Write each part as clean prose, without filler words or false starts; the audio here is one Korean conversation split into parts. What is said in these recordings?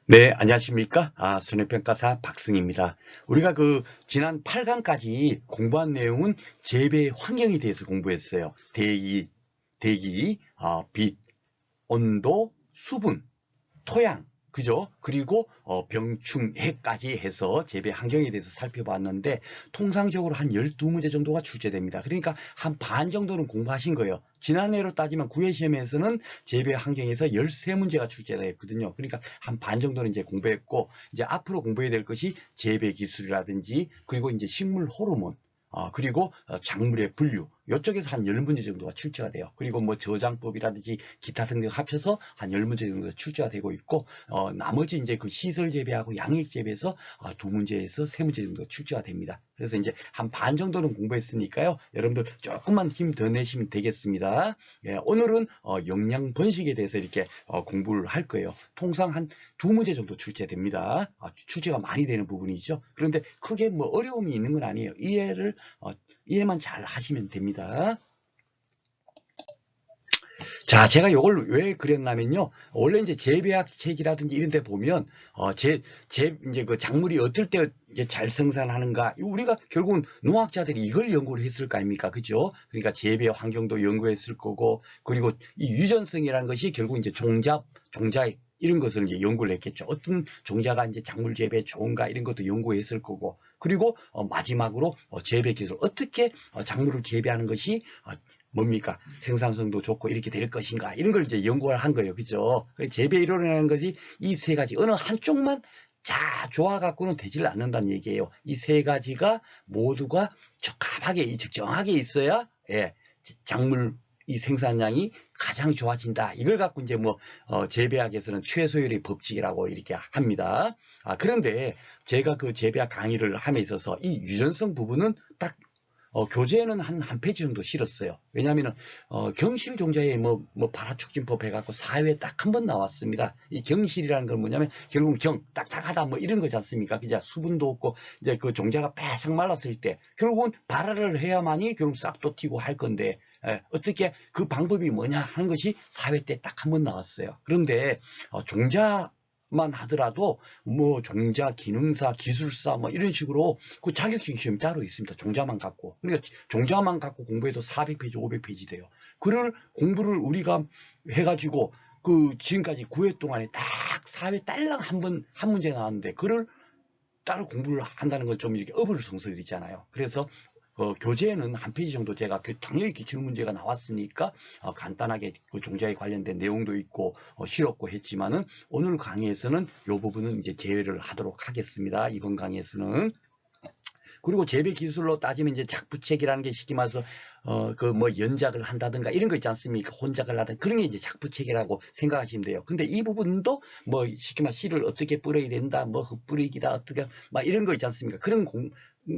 네, 안녕하십니까? 손해평가사 박승입니다. 우리가 지난 8강까지 공부한 내용은 재배 환경에 대해서 공부했어요. 대기, 빛, 온도, 수분, 토양, 그죠? 그리고 병충해까지 해서 재배 환경에 대해서 살펴봤는데 통상적으로 한 12문제 정도가 출제됩니다. 그러니까 한 반 정도는 공부하신 거예요. 지난해로 따지면 9회 시험에서는 재배 환경에서 13문제가 출제됐거든요. 그러니까 한 반 정도는 이제 공부했고, 이제 앞으로 공부해야 될 것이 재배 기술이라든지, 그리고 이제 식물 호르몬, 그리고 작물의 분류, 이쪽에서 한 10문제 정도가 출제가 돼요. 그리고 뭐 저장법이라든지 기타 등등 합쳐서 한 10문제 정도 출제가 되고 있고, 나머지 이제 그 시설 재배하고 양액 재배에서 2문제에서 3문제 정도 출제가 됩니다. 그래서 이제 한 반 정도는 공부했으니까요. 여러분들 조금만 힘 더 내시면 되겠습니다. 예, 오늘은 영양 번식에 대해서 이렇게 공부를 할 거예요. 통상 한 2문제 정도 출제됩니다. 출제가 많이 되는 부분이죠. 그런데 크게 뭐 어려움이 있는 건 아니에요. 이해만 잘 하시면 됩니다. 자, 제가 이걸 왜 그렸냐면요. 원래 이제 재배학 책이라든지 이런 데 보면, 이제 그 작물이 어떨 때 이제 잘 생산하는가. 우리가 결국은 농학자들이 이걸 연구를 했을 거 아닙니까? 그죠? 그러니까 재배 환경도 연구했을 거고, 그리고 이 유전성이라는 것이 결국 이제 종자, 이런 것을 이제 연구를 했겠죠. 어떤 종자가 이제 작물 재배에 좋은가 이런 것도 연구했을 거고, 그리고 마지막으로 재배 기술, 어떻게 작물을 재배하는 것이 뭡니까? 생산성도 좋고 이렇게 될 것인가? 이런 걸 이제 연구를 한 거예요. 그죠? 재배 이론이라는 것이 이 세 가지, 어느 한쪽만 자, 좋아갖고는 되질 않는다는 얘기예요. 이 세 가지가 모두가 적합하게, 적정하게 있어야, 예, 작물 이 생산량이 가장 좋아진다. 이걸 갖고 이제 재배학에서는 최소율의 법칙이라고 이렇게 합니다. 그런데 제가 그 재배학 강의를 함에 있어서 이 유전성 부분은 딱 교재에는 한 페이지 정도 실었어요. 왜냐하면 경실 종자에 발화촉진법 해갖고 4회 딱 한 번 나왔습니다. 이 경실이라는 건 뭐냐면 결국 딱딱하다 뭐 이런 거지 않습니까? 그죠? 수분도 없고 이제 그 종자가 바싹 말랐을 때 결국은 발화를 해야만이 결국 싹도 튀고 할 건데, 어떻게 그 방법이 뭐냐 하는 것이 4회 때 딱 한 번 나왔어요. 그런데 종자만 하더라도 뭐 종자 기능사 기술사 뭐 이런 식으로 그 자격증 시험이 따로 있습니다. 종자만 갖고. 그러니까 종자만 갖고 공부해도 400페이지 500페이지 돼요. 그걸 공부를 우리가 해가지고 그 지금까지 9회 동안에 딱 4회 딸랑 한 문제 나왔는데 그를 따로 공부를 한다는 건 좀 이렇게 어불성설이잖아요. 그래서 교재에는 한 페이지 정도 제가 당연히 기출문제가 나왔으니까 간단하게 그 종자에 관련된 내용도 있고 실었고 했지만은 오늘 강의에서는 이 부분은 이제 제외를 하도록 하겠습니다. 이번 강의에서는. 그리고 재배 기술로 따지면 이제 작부책이라는 게 쉽게 말해서 연작을 한다든가 이런 거 있지 않습니까? 혼작을 하든 그런 게 이제 작부책이라고 생각하시면 돼요. 근데 이 부분도 쉽게 말해 씨를 어떻게 뿌려야 된다, 흙뿌리기다, 어떻게 막 이런 거 있지 않습니까? 그런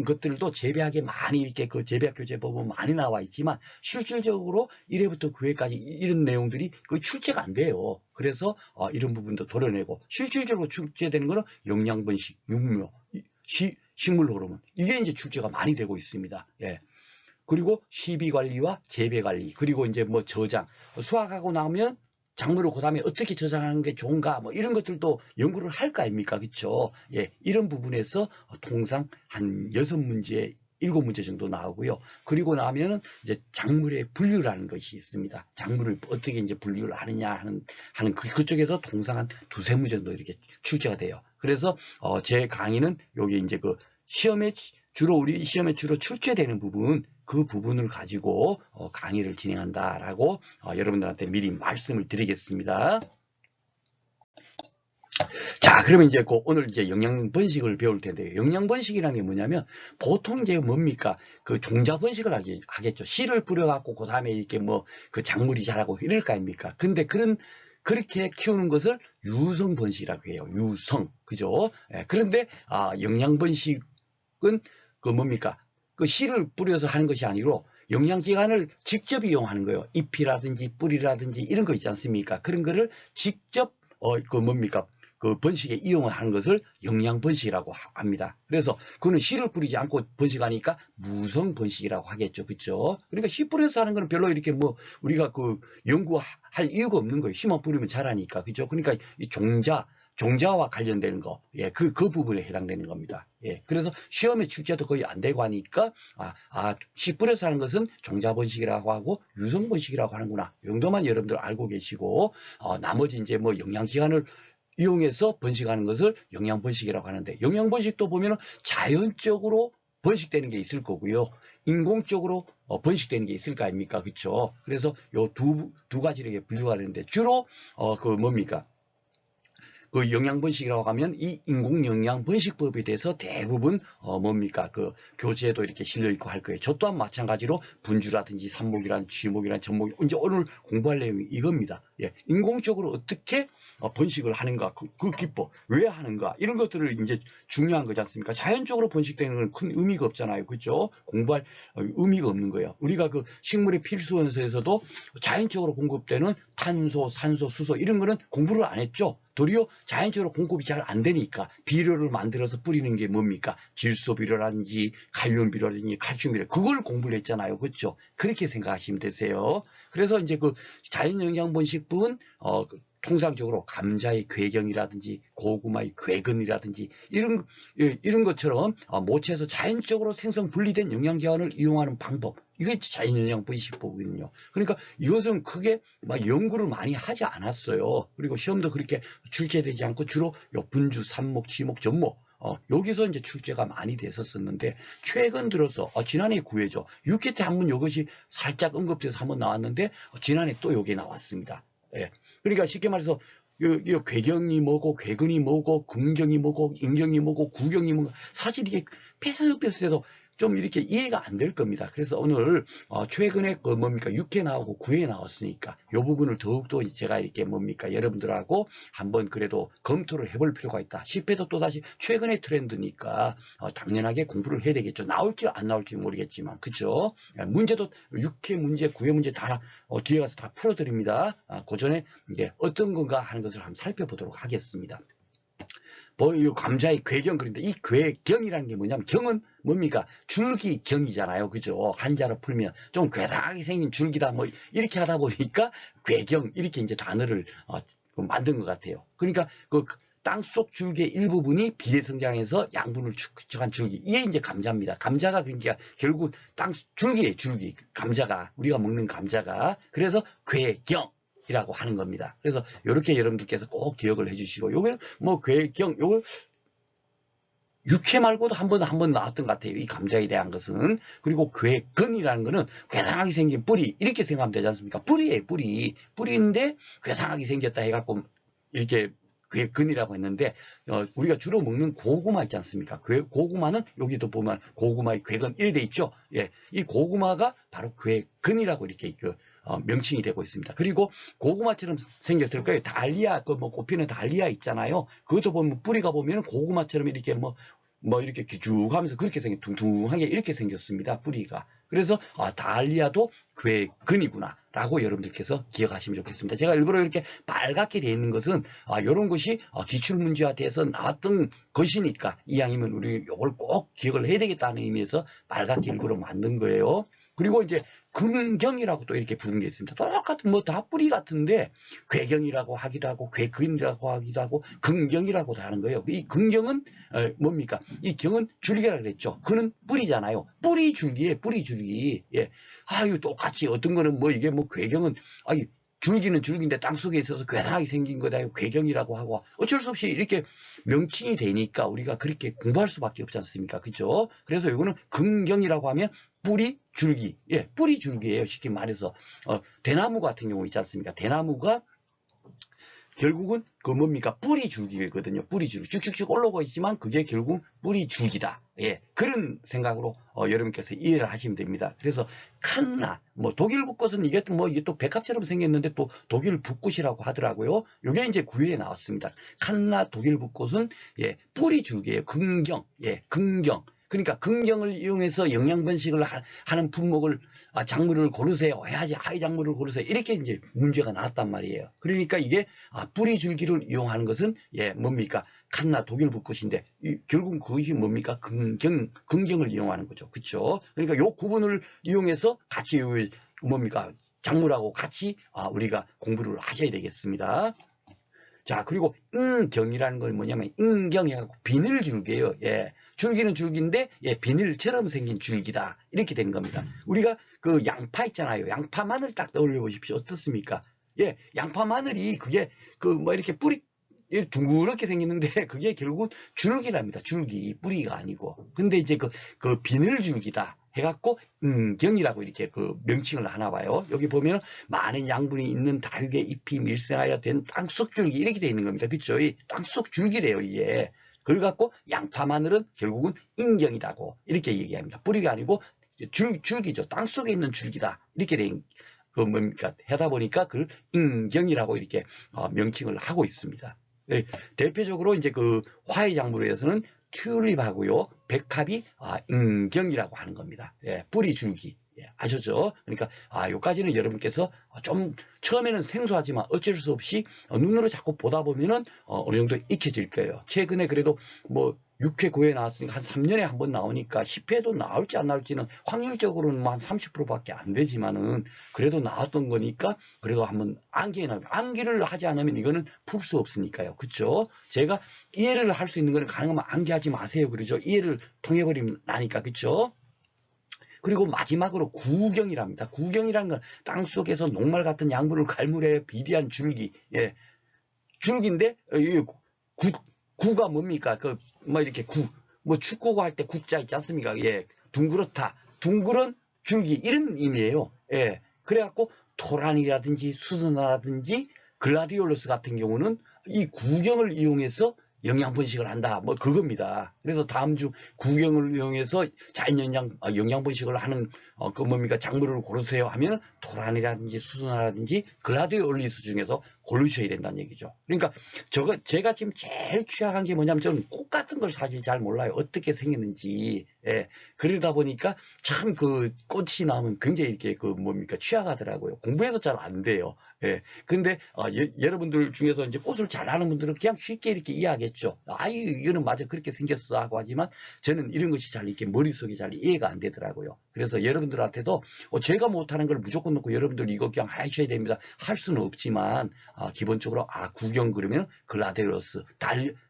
것들도 재배학에 많이 이렇게 그 재배학 교재 보면 많이 나와 있지만 실질적으로 1회부터 9회까지 이런 내용들이 출제가 안 돼요. 그래서 이런 부분도 도려내고 실질적으로 출제되는 거는 영양분식, 육묘, 식물 호르몬 이게 이제 출제가 많이 되고 있습니다. 예. 그리고 시비 관리와 재배 관리, 그리고 이제 저장, 수확하고 나면 작물을 그 다음에 어떻게 저장하는 게 좋은가, 이런 것들도 연구를 할 거 아닙니까? 그쵸? 예, 이런 부분에서 통상 한 6문제, 7문제 정도 나오고요. 그리고 나면은 이제 작물의 분류라는 것이 있습니다. 작물을 어떻게 이제 분류를 하느냐 하는 그쪽에서 통상 한 2-3문제 정도 이렇게 출제가 돼요. 그래서 제 강의는 여기 이제 우리 시험에 주로 출제되는 부분, 그 부분을 가지고 강의를 진행한다라고 여러분들한테 미리 말씀을 드리겠습니다. 자, 그러면 이제 오늘 이제 영양 번식을 배울 텐데요. 영양 번식이라는 게 뭐냐면 보통 이제 뭡니까? 그 종자 번식을 하겠죠. 씨를 뿌려갖고 그 다음에 이렇게 그 작물이 자라고 이럴 거 아닙니까? 근데 그렇게 키우는 것을 유성 번식이라고 해요. 유성. 그죠? 예, 그런데 영양 번식은 그 뭡니까? 그 씨를 뿌려서 하는 것이 아니고 영양기관을 직접 이용하는 거예요. 잎이라든지 뿌리라든지 이런 거 있지 않습니까? 그런 거를 직접 그 번식에 이용을 하는 것을 영양 번식이라고 합니다. 그래서 그거는 씨를 뿌리지 않고 번식하니까 무성 번식이라고 하겠죠. 그렇죠? 그러니까 씨 뿌려서 하는 거는 별로 이렇게 우리가 연구할 이유가 없는 거예요. 씨만 뿌리면 자라니까. 그렇죠? 그러니까 이 종자와 관련되는 거, 예, 그 부분에 해당되는 겁니다. 예, 그래서 시험에 출제도 거의 안 되고 하니까, 씨뿔에서 하는 것은 종자 번식이라고 하고 유성 번식이라고 하는구나. 이 정도만 여러분들 알고 계시고, 나머지 이제 뭐 영양기관을 이용해서 번식하는 것을 영양 번식이라고 하는데, 영양 번식도 보면은 자연적으로 번식되는 게 있을 거고요. 인공적으로 번식되는 게 있을 거 아닙니까? 그렇죠? 그래서 요 두 가지를 이렇게 분류가 되는데, 주로 그 뭡니까? 그 영양 번식이라고 하면 이 인공 영양 번식법에 대해서 대부분 뭡니까? 그 교재에도 이렇게 실려 있고 할 거예요. 저 또한 마찬가지로 분주라든지 삽목이란 쥐목이란 전목, 이제 오늘 공부할 내용이 이겁니다. 예, 인공적으로 어떻게 번식을 하는가, 그 기법, 왜 하는가, 이런 것들을 이제 중요한 거지 않습니까? 자연적으로 번식되는 건 큰 의미가 없잖아요. 그렇죠? 공부할 의미가 없는 거예요. 우리가 그 식물의 필수 원소에서도 자연적으로 공급되는 탄소, 산소, 수소 이런 거는 공부를 안 했죠. 도리어 자연적으로 공급이 잘 안 되니까 비료를 만들어서 뿌리는 게 뭡니까? 질소 비료라든지 칼륨 비료라든지 칼슘 비료, 그걸 공부를 했잖아요. 그렇죠? 그렇게 생각하시면 되세요. 그래서 이제 그 자연 영양 번식법은 통상적으로 감자의 궤경이라든지 고구마의 궤근이라든지 이런 것처럼 모체에서 자연적으로 생성 분리된 영양자원을 이용하는 방법, 이게 자연영양 번식법이거든요. 그러니까 이것은 크게 막 연구를 많이 하지 않았어요. 그리고 시험도 그렇게 출제되지 않고 주로 분주, 삽목, 지목, 전목 여기서 이제 출제가 많이 됐었는데, 최근 들어서 지난해 9회죠. 6회 때 한번 이것이 살짝 언급돼서 한번 나왔는데 지난해 또 여기 나왔습니다. 예. 그러니까 쉽게 말해서 이 궤경이 뭐고 궤근이 뭐고 금경이 뭐고 인경이 뭐고 구경이 뭐고, 사실 이게 비슷비슷해도 좀 이렇게 이해가 안 될 겁니다. 그래서 오늘 최근에 그 뭡니까 6회 나오고 9회 나왔으니까 이 부분을 더욱더 제가 이렇게 뭡니까 여러분들하고 한번 그래도 검토를 해볼 필요가 있다. 10회도 또다시 최근의 트렌드니까 당연하게 공부를 해야 되겠죠. 나올지 안 나올지 모르겠지만, 그죠? 문제도 6회 문제 9회 문제 다 뒤에 가서 다 풀어드립니다. 그 전에 이제 어떤 건가 하는 것을 한번 살펴보도록 하겠습니다. 이 감자의 궤경, 그런데 이 궤경이라는 게 뭐냐면, 경은 뭡니까? 줄기경이잖아요. 그죠? 한자로 풀면 좀 괴상하게 생긴 줄기다 뭐 이렇게 하다 보니까 궤경 이렇게 이제 단어를 만든 것 같아요. 그러니까 그 땅속 줄기의 일부분이 비대성장해서 양분을 축적한 줄기, 이게 이제 감자입니다. 감자가 그러니까 결국 땅 줄기예요. 줄기, 감자가, 우리가 먹는 감자가. 그래서 궤경 이라고 하는 겁니다. 그래서 이렇게 여러분들께서 꼭 기억을 해주시고, 요거는 뭐 궤경, 요걸 6회 말고도 한 번 나왔던 것 같아요. 이 감자에 대한 것은. 그리고 궤근이라는 거는 괴상하게 생긴 뿌리, 이렇게 생각하면 되지 않습니까? 뿌리예요, 뿌리. 뿌리인데 괴상하게 생겼다 해갖고 이렇게 궤근이라고 했는데, 우리가 주로 먹는 고구마 있지 않습니까? 고구마는 여기도 보면 고구마의 궤근 이렇게 돼 있죠. 예, 이 고구마가 바로 궤근이라고 이렇게 명칭이 되고 있습니다. 그리고 고구마처럼 생겼을 거예요. 달리아, 뭐 꽃피는 달리아 있잖아요. 그것도 보면 뿌리가 보면 고구마처럼 이렇게 이렇게 기죽하면서 그렇게 둥둥하게 이렇게 생겼습니다. 뿌리가. 그래서 달리아도 궤근이구나 라고 여러분들께서 기억하시면 좋겠습니다. 제가 일부러 이렇게 빨갛게 되어 있는 것은 이런 것이 기출문제화 돼서 나왔던 것이니까, 이왕이면 우리 이걸 꼭 기억을 해야 되겠다는 의미에서 빨갛게 일부러 만든 거예요. 그리고 이제 금경이라고 또 이렇게 부르는 게 있습니다. 똑같은 뭐 다 뿌리 같은데 궤경이라고 하기도 하고 궤근이라고 하기도 하고 금경이라고도 하는 거예요. 이 금경은 뭡니까? 이 경은 줄기라 그랬죠. 그는 뿌리잖아요. 뿌리 줄기에 뿌리 줄기. 예. 이거 똑같이 어떤 거는 뭐 이게 뭐 궤경은 줄기는 줄기인데 땅속에 있어서 괴상하게 생긴 거다. 궤경이라고 하고 어쩔 수 없이 이렇게 명칭이 되니까 우리가 그렇게 공부할 수밖에 없지 않습니까? 그죠? 그래서 이거는 금경이라고 하면 뿌리 줄기, 예, 뿌리 줄기예요. 쉽게 말해서 대나무 같은 경우 있지 않습니까? 대나무가 결국은 그 뭡니까? 뿌리 줄기거든요. 뿌리 줄기. 쭉쭉쭉 올라오고 있지만 그게 결국 뿌리 줄기다. 예, 그런 생각으로 여러분께서 이해를 하시면 됩니다. 그래서 칸나, 뭐 독일 붓꽃은 이게 또 백합처럼 생겼는데 또 독일 붓꽃이라고 하더라고요. 이게 이제 9회에 나왔습니다. 칸나 독일 붓꽃은 예, 뿌리 줄기예요. 금경, 예, 금경. 그러니까 금경을 이용해서 영양 번식을 하는 품목을 작물을 고르세요 해야지, 하이 작물을 고르세요, 이렇게 이제 문제가 나왔단 말이에요. 그러니까 이게 뿌리 줄기를 이용하는 것은 예, 뭡니까? 칸나 독일 붓꽃인데 결국 그것이 뭡니까? 금경을 이용하는 거죠. 그렇죠? 그러니까 요 구분을 이용해서 같이 뭡니까? 작물하고 같이 우리가 공부를 하셔야 되겠습니다. 자, 그리고 인경이라는 건 뭐냐면 인경해갖고 비늘줄기예요. 예. 줄기는 줄기인데 예, 비늘처럼 생긴 줄기다. 이렇게 된 겁니다. 우리가 그 양파 있잖아요. 양파 마늘 딱 떠올려 보십시오. 어떻습니까? 예, 양파 마늘이 그게 그 뭐 이렇게 뿌리 둥그렇게 생기는데 그게 결국은 줄기랍니다. 줄기, 뿌리가 아니고. 근데 이제 그 비늘줄기다 해갖고 인경이라고 이렇게 그 명칭을 하나 봐요. 여기 보면 많은 양분이 있는 다육의 잎이 밀생하여 된 땅속줄기 이렇게 되어 있는 겁니다. 그렇죠? 이 땅속줄기래요, 이게. 그걸 갖고 양파 마늘은 결국은 인경이다고 이렇게 얘기합니다. 뿌리가 아니고 줄기죠. 땅속에 있는 줄기다. 이렇게 된 그 뭡니까? 하다 보니까 그걸 인경이라고 이렇게 명칭을 하고 있습니다. 네, 대표적으로 이제 그 화훼 작물에서는 튤립하고요, 백합이 인경이라고 하는 겁니다. 예, 뿌리 줄기. 예, 아셨죠? 그러니까 요까지는 여러분께서 좀 처음에는 생소하지만 어쩔 수 없이 눈으로 자꾸 보다 보면은 어느 정도 익혀질 거예요. 최근에 그래도 뭐 6회, 9회 나왔으니까 한 3년에 한 번 나오니까 10회도 나올지 안 나올지는 확률적으로는 뭐 한 30%밖에 안 되지만은 그래도 나왔던 거니까 그래도 한번 암기를 하지 않으면 이거는 풀 수 없으니까요. 그쵸? 제가 이해를 할 수 있는 거는 가능하면 암기하지 마세요. 그러죠? 이해를 통해버리면 나니까. 그쵸? 그리고 마지막으로 구경이랍니다. 구경이라는 건 땅속에서 녹말 같은 양분을 갈무리하여 비대한 줄기. 예. 줄기인데 구가 뭡니까? 뭐 이렇게 뭐 축구가 할 때 국자 있지 않습니까? 예. 둥그렇다. 둥그런 줄기 이런 의미예요. 예. 그래갖고 토란이라든지 수선화라든지 글라디올러스 같은 경우는 이 구경을 이용해서 영양 번식을 한다. 뭐 그겁니다. 그래서 다음 주 구경을 이용해서 자연 영양 번식을 하는 그 뭡니까 작물을 고르세요 하면 토란이라든지 수선화라든지 글라디올리스 중에서 고르셔야 된다는 얘기죠. 그러니까 제가 지금 제일 취약한 게 뭐냐면 저는 꽃 같은 걸 사실 잘 몰라요. 어떻게 생겼는지. 예. 그러다 보니까 참 그 꽃이 나오면 굉장히 이렇게 그 뭡니까 취약하더라고요. 공부해도 잘 안 돼요. 예. 근데 여러분들 중에서 이제 꽃을 잘 아는 분들은 그냥 쉽게 이렇게 이해하겠죠. 이거는 맞아 그렇게 생겼어 하고 하지만 저는 이런 것이 잘 이렇게 머릿속에 잘 이해가 안 되더라고요. 그래서 여러분들한테도 제가 못하는 걸 무조건 놓고 여러분들 이거 그냥 하셔야 됩니다. 할 수는 없지만 기본적으로 구경 그러면 글라데로스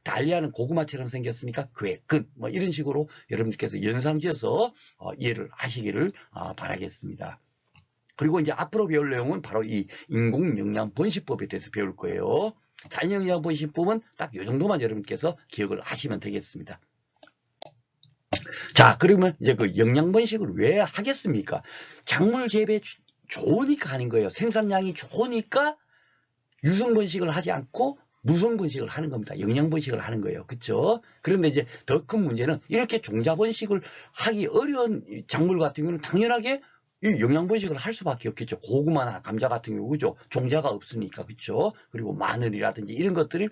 달리아는 고구마처럼 생겼으니까 그의 근 뭐 이런 식으로 여러분들께서 연상지어서 이해를 하시기를 바라겠습니다. 그리고 이제 앞으로 배울 내용은 바로 이 인공영양번식법에 대해서 배울 거예요. 자연영양번식법은 딱 이 정도만 여러분께서 기억을 하시면 되겠습니다. 자, 그러면 이제 그 영양번식을 왜 하겠습니까? 작물 재배 좋으니까 하는 거예요. 생산량이 좋으니까 유성번식을 하지 않고 무성번식을 하는 겁니다. 영양번식을 하는 거예요. 그렇죠? 그런데 이제 더 큰 문제는 이렇게 종자번식을 하기 어려운 작물 같은 경우는 당연하게 이 영양번식을 할 수밖에 없겠죠. 고구마나 감자 같은 경우, 그죠? 종자가 없으니까, 그죠? 그리고 마늘이라든지 이런 것들은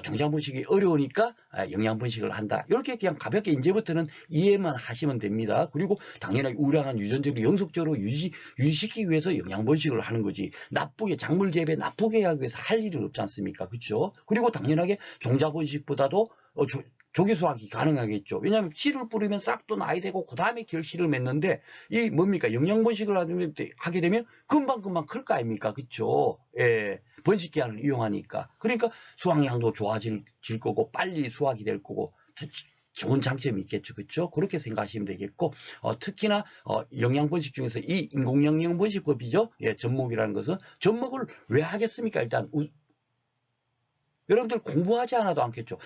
종자번식이 어려우니까 영양번식을 한다. 이렇게 그냥 가볍게 이제부터는 이해만 하시면 됩니다. 그리고 당연히 우량한 유전적으로 영속적으로 유지시키기 위해서 영양번식을 하는 거지. 나쁘게 작물 재배 나쁘게 하기 위해서 할 일은 없지 않습니까? 그렇죠? 그리고 당연하게 종자번식보다도 조기 수확이 가능하겠죠. 왜냐하면 씨를 뿌리면 싹도 나야 되고 그 다음에 결실을 맺는데 이 뭡니까 영양번식을 하게 되면 금방금방 클 거 아닙니까? 그렇죠? 예, 번식기한을 이용하니까. 그러니까 수확량도 좋아질 거고 빨리 수확이 될 거고 좋은 장점이 있겠죠. 그렇죠? 그렇게 생각하시면 되겠고 특히나 영양번식 중에서 이 인공영양번식법이죠. 예, 접목이라는 것은 접목을 왜 하겠습니까? 일단 여러분들 공부하지 않아도 않겠죠.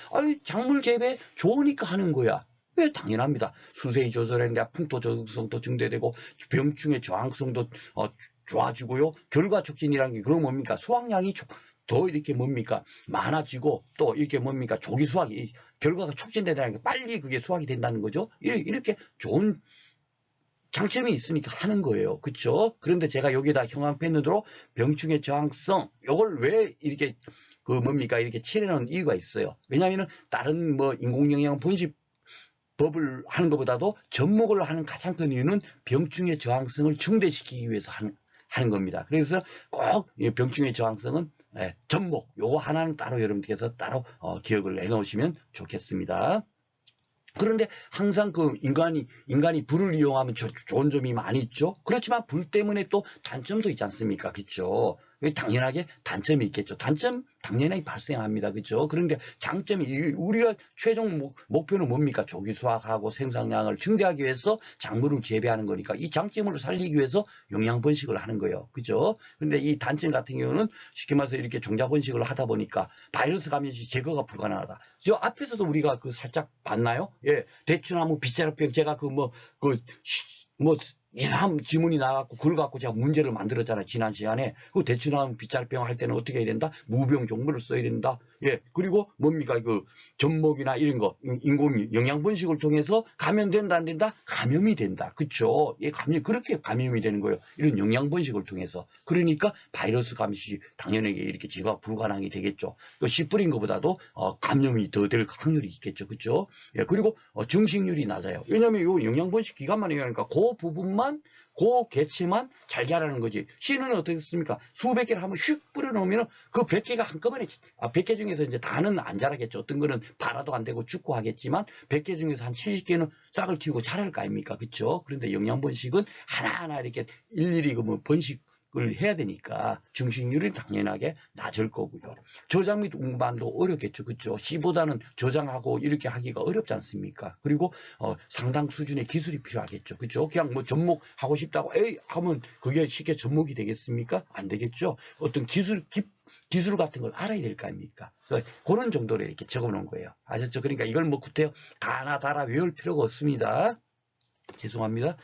작물 재배 좋으니까 하는 거야. 왜? 당연합니다. 수세기 조절했는데 풍토 적응성도 증대되고 병충해 저항성도 좋아지고요. 결과 촉진이라는 게 그럼 뭡니까? 수확량이 더 이렇게 뭡니까? 많아지고 또 이렇게 뭡니까? 조기 수확이 결과가 촉진된다는 게 빨리 그게 수확이 된다는 거죠. 이렇게 좋은 장점이 있으니까 하는 거예요. 그렇죠? 그런데 제가 여기다 형광펜으로 병충해 저항성 요걸 왜 이렇게 뭡니까? 이렇게 칠해놓은 이유가 있어요. 왜냐하면 다른 뭐 인공영양 번식법을 하는 것보다도 접목을 하는 가장 큰 이유는 병충해 저항성을 증대시키기 위해서 하는 겁니다. 그래서 꼭 병충해 저항성은 접목 요거 하나는 따로 여러분들께서 따로 기억을 해놓으시면 좋겠습니다. 그런데 항상 인간이 불을 이용하면 좋은 점이 많이 있죠. 그렇지만 불 때문에 또 단점도 있지 않습니까? 그렇죠? 당연하게 단점이 있겠죠. 단점 당연히 발생합니다. 그렇죠? 그런데 장점이 우리가 최종 목표는 뭡니까? 조기 수확하고 생산량을 증대하기 위해서 작물을 재배하는 거니까 이 장점을 살리기 위해서 영양 번식을 하는 거예요. 그죠? 근데 이 단점 같은 경우는 쉽게 말해서 이렇게 종자 번식을 하다 보니까 바이러스 감염시 제거가 불가능하다. 저 앞에서도 우리가 그 살짝 봤나요? 예. 대추나무 빗자루병 제가 이상한 지문이 나왔고 그걸 갖고 제가 문제를 만들었잖아요. 지난 시간에. 그 대추나무 빗자루병 할 때는 어떻게 해야 된다? 무병 종물을 써야 된다. 예. 그리고 뭡니까? 그 젖먹이나 이런 거 인공 영양 번식을 통해서 감염된다 안 된다? 감염이 된다. 그쵸? 예, 그렇게 감염이 되는 거예요. 이런 영양 번식을 통해서. 그러니까 바이러스 감염이 당연하게 이렇게 제거가 불가능이 되겠죠. 씨 뿌린 것보다도 감염이 더 될 확률이 있겠죠. 그쵸? 예. 그리고 증식률이 낮아요. 왜냐면 요 영양 번식 기간만 얘기하니까 그 부분만 그 개체만 잘 자라는 거지. 씨는 어떻겠습니까? 수백 개를 한번 슉 뿌려놓으면 그 100개가 한꺼번에 100개 중에서 이제 다는 안 자라겠죠. 어떤 거는 발화도 안 되고 죽고 하겠지만 100개 중에서 한 70개는 싹을 틔우고 자랄 거 아닙니까? 그렇죠? 그런데 영양 번식은 하나하나 이렇게 일일이 번식을 해야 되니까 증식률이 당연하게 낮을 거고요. 저장 및 운반도 어렵겠죠. 그렇죠? 씨보다는 저장하고 이렇게 하기가 어렵지 않습니까? 그리고 상당 수준의 기술이 필요하겠죠. 그렇죠? 그냥 접목하고 싶다고 하면 그게 쉽게 접목이 되겠습니까? 안 되겠죠. 어떤 기술 같은 걸 알아야 될 거 아닙니까? 그런 정도로 이렇게 적어 놓은 거예요. 아셨죠? 그러니까 이걸 구태여 다나 달아 외울 필요가 없습니다. 죄송합니다.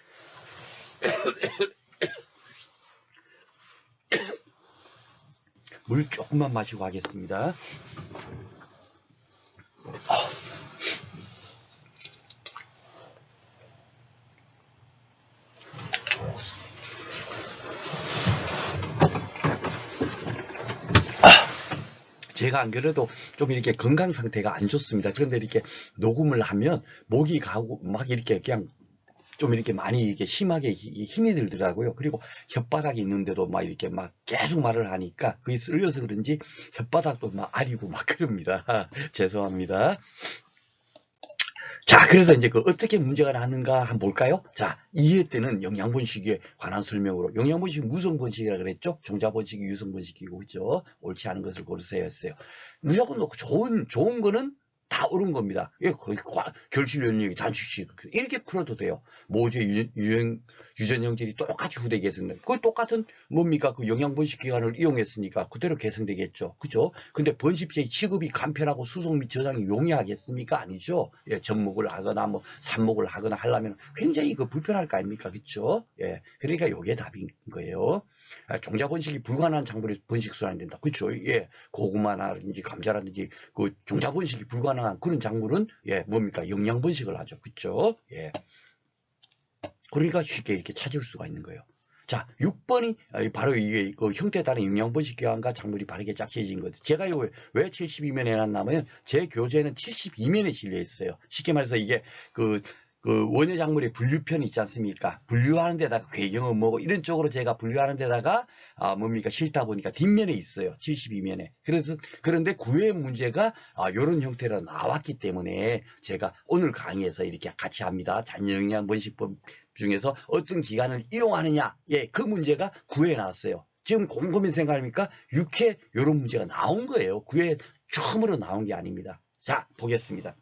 물 조금만 마시고 하겠습니다. 제가 안 그래도 좀 이렇게 건강 상태가 안 좋습니다. 그런데 이렇게 녹음을 하면 목이 가고 막 이렇게 그냥 좀 이렇게 많이 이렇게 심하게 힘이 들더라고요. 그리고 혓바닥이 있는데도 막 이렇게 막 계속 말을 하니까 그게 쓸려서 그런지 혓바닥도 막 아리고 막 그럽니다. 죄송합니다. 자, 그래서 이제 어떻게 문제가 나는가 한번 볼까요? 자, 2회 때는 영양번식에 관한 설명으로 영양번식이 무성번식이라 그랬죠? 종자번식이 유성번식이고, 그죠? 옳지 않은 것을 고르세요 했어요. 무조건 놓고 좋은 거는 다 옳은 겁니다. 예, 거의 결실 연령이 단축식 이렇게 풀어도 돼요. 모주 유전 형질이 똑같이 후대 개선돼. 그 똑같은 뭡니까? 그 영양 번식 기관을 이용했으니까 그대로 개선되겠죠. 그죠? 근데 번식 시의 취급이 간편하고 수송 및 저장이 용이하겠습니까? 아니죠. 예, 접목을 하거나 삽목을 하거나 하려면 굉장히 불편할 거 아닙니까? 그죠? 예, 그러니까 요게 답인 거예요. 종자 번식이 불가능한 작물의 번식 순환이 된다. 그렇죠? 예, 고구마라든지 감자라든지 그 종자 번식이 불가능한 그런 작물은 뭡니까? 영양 번식을 하죠. 그렇죠? 예. 그러니까 쉽게 이렇게 찾을 수가 있는 거예요. 자, 6번이 바로 이게 형태에 따른 영양 번식 기관과 작물이 바르게 짝지어진 거죠. 제가 왜 72면에 해놨냐면 제 교재는 72면에 실려 있어요. 쉽게 말해서 이게 그 원예 작물의 분류편이 있지 않습니까? 분류하는 데다가 괴경은 뭐고 이런 쪽으로 제가 분류하는 데다가 뭡니까? 싫다 보니까 뒷면에 있어요. 72면에. 그런데 9회 문제가 이런 형태로 나왔기 때문에 제가 오늘 강의에서 이렇게 같이 합니다. 잔영양번식법 중에서 어떤 기간을 이용하느냐. 예, 그 문제가 9회에 나왔어요. 지금 곰곰이 생각하니까 6회 이런 문제가 나온 거예요. 9회 처음으로 나온 게 아닙니다. 자, 보겠습니다.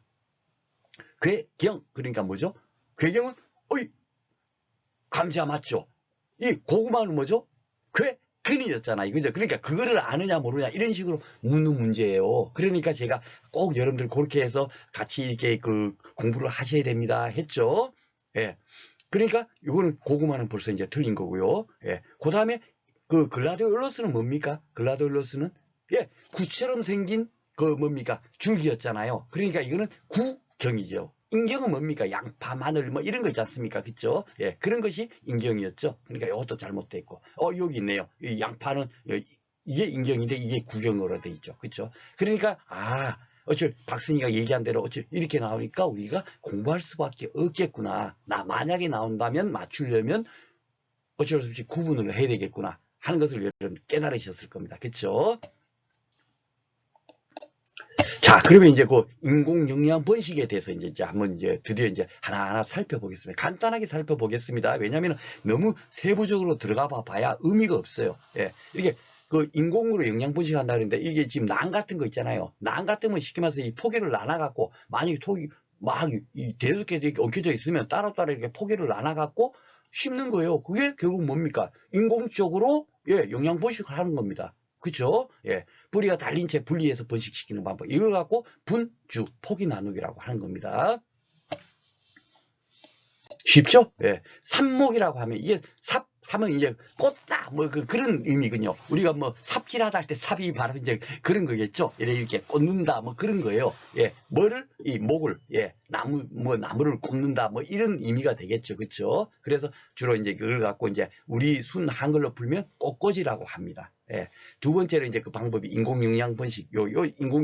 괴경, 그러니까 뭐죠? 괴경은 감자 맞죠? 이 고구마는 뭐죠? 괜히였잖아. 그죠? 그러니까 그거를 아느냐 모르냐 이런 식으로 묻는 문제예요. 그러니까 제가 꼭 여러분들 그렇게 해서 같이 이렇게 공부를 하셔야 됩니다. 했죠? 예. 그러니까 이거는 고구마는 벌써 이제 틀린 거고요. 예. 그 다음에 글라디올러스는 뭡니까? 글라디올러스는 구처럼 생긴 뭡니까? 줄기였잖아요. 그러니까 이거는 구경이죠. 인경은 뭡니까? 양파, 마늘 이런 거 있지 않습니까? 그쵸? 예, 그런 것이 인경이었죠. 그러니까 이것도 잘못됐고. 여기 있네요. 이 양파는 이게 인경인데 이게 구경으로 돼 있죠. 그쵸? 그러니까 박순이가 얘기한 대로 이렇게 나오니까 우리가 공부할 수밖에 없겠구나. 만약에 나온다면 맞추려면 어쩔 수 없이 구분을 해야 되겠구나 하는 것을 여러분 깨달으셨을 겁니다. 그쵸? 자, 그러면 이제 인공 영양 번식에 대해서 이제 한번 드디어 하나하나 살펴보겠습니다. 간단하게 살펴보겠습니다. 왜냐하면 너무 세부적으로 들어가 봐야 의미가 없어요. 예, 이렇게 그 인공으로 영양 분식한다 그러는데 이게 지금 난 같은 거 있잖아요. 난 같은 건 쉽게 말해서 이 포기를 나눠갖고 만약에 톡이 막 이 대여섯 개 이렇게 엉켜져 있으면 따로따로 이렇게 포기를 나눠갖고 심는 거예요. 그게 결국 뭡니까? 인공적으로 예, 영양 번식을 하는 겁니다. 그쵸? 예. 뿌리가 달린 채 분리해서 번식시키는 방법. 이걸 갖고 분주, 포기 나누기라고 하는 겁니다. 쉽죠? 예. 삽목이라고 하면 이게 삽 하면 이제 꽂다 뭐 그런 의미군요. 우리가 뭐 삽질하다 할 때 삽이 바로 이제 그런 거겠죠. 이렇게 꽂는다 뭐 그런 거예요. 예. 뭐를 이 목을 예. 나무를 꽂는다 뭐 이런 의미가 되겠죠. 그렇죠? 그래서 주로 이제 그걸 갖고 이제 우리 순 한글로 풀면 꽃꽂이라고 합니다. 예. 두 번째로 이제 그 방법이 인공 영양 번식. 요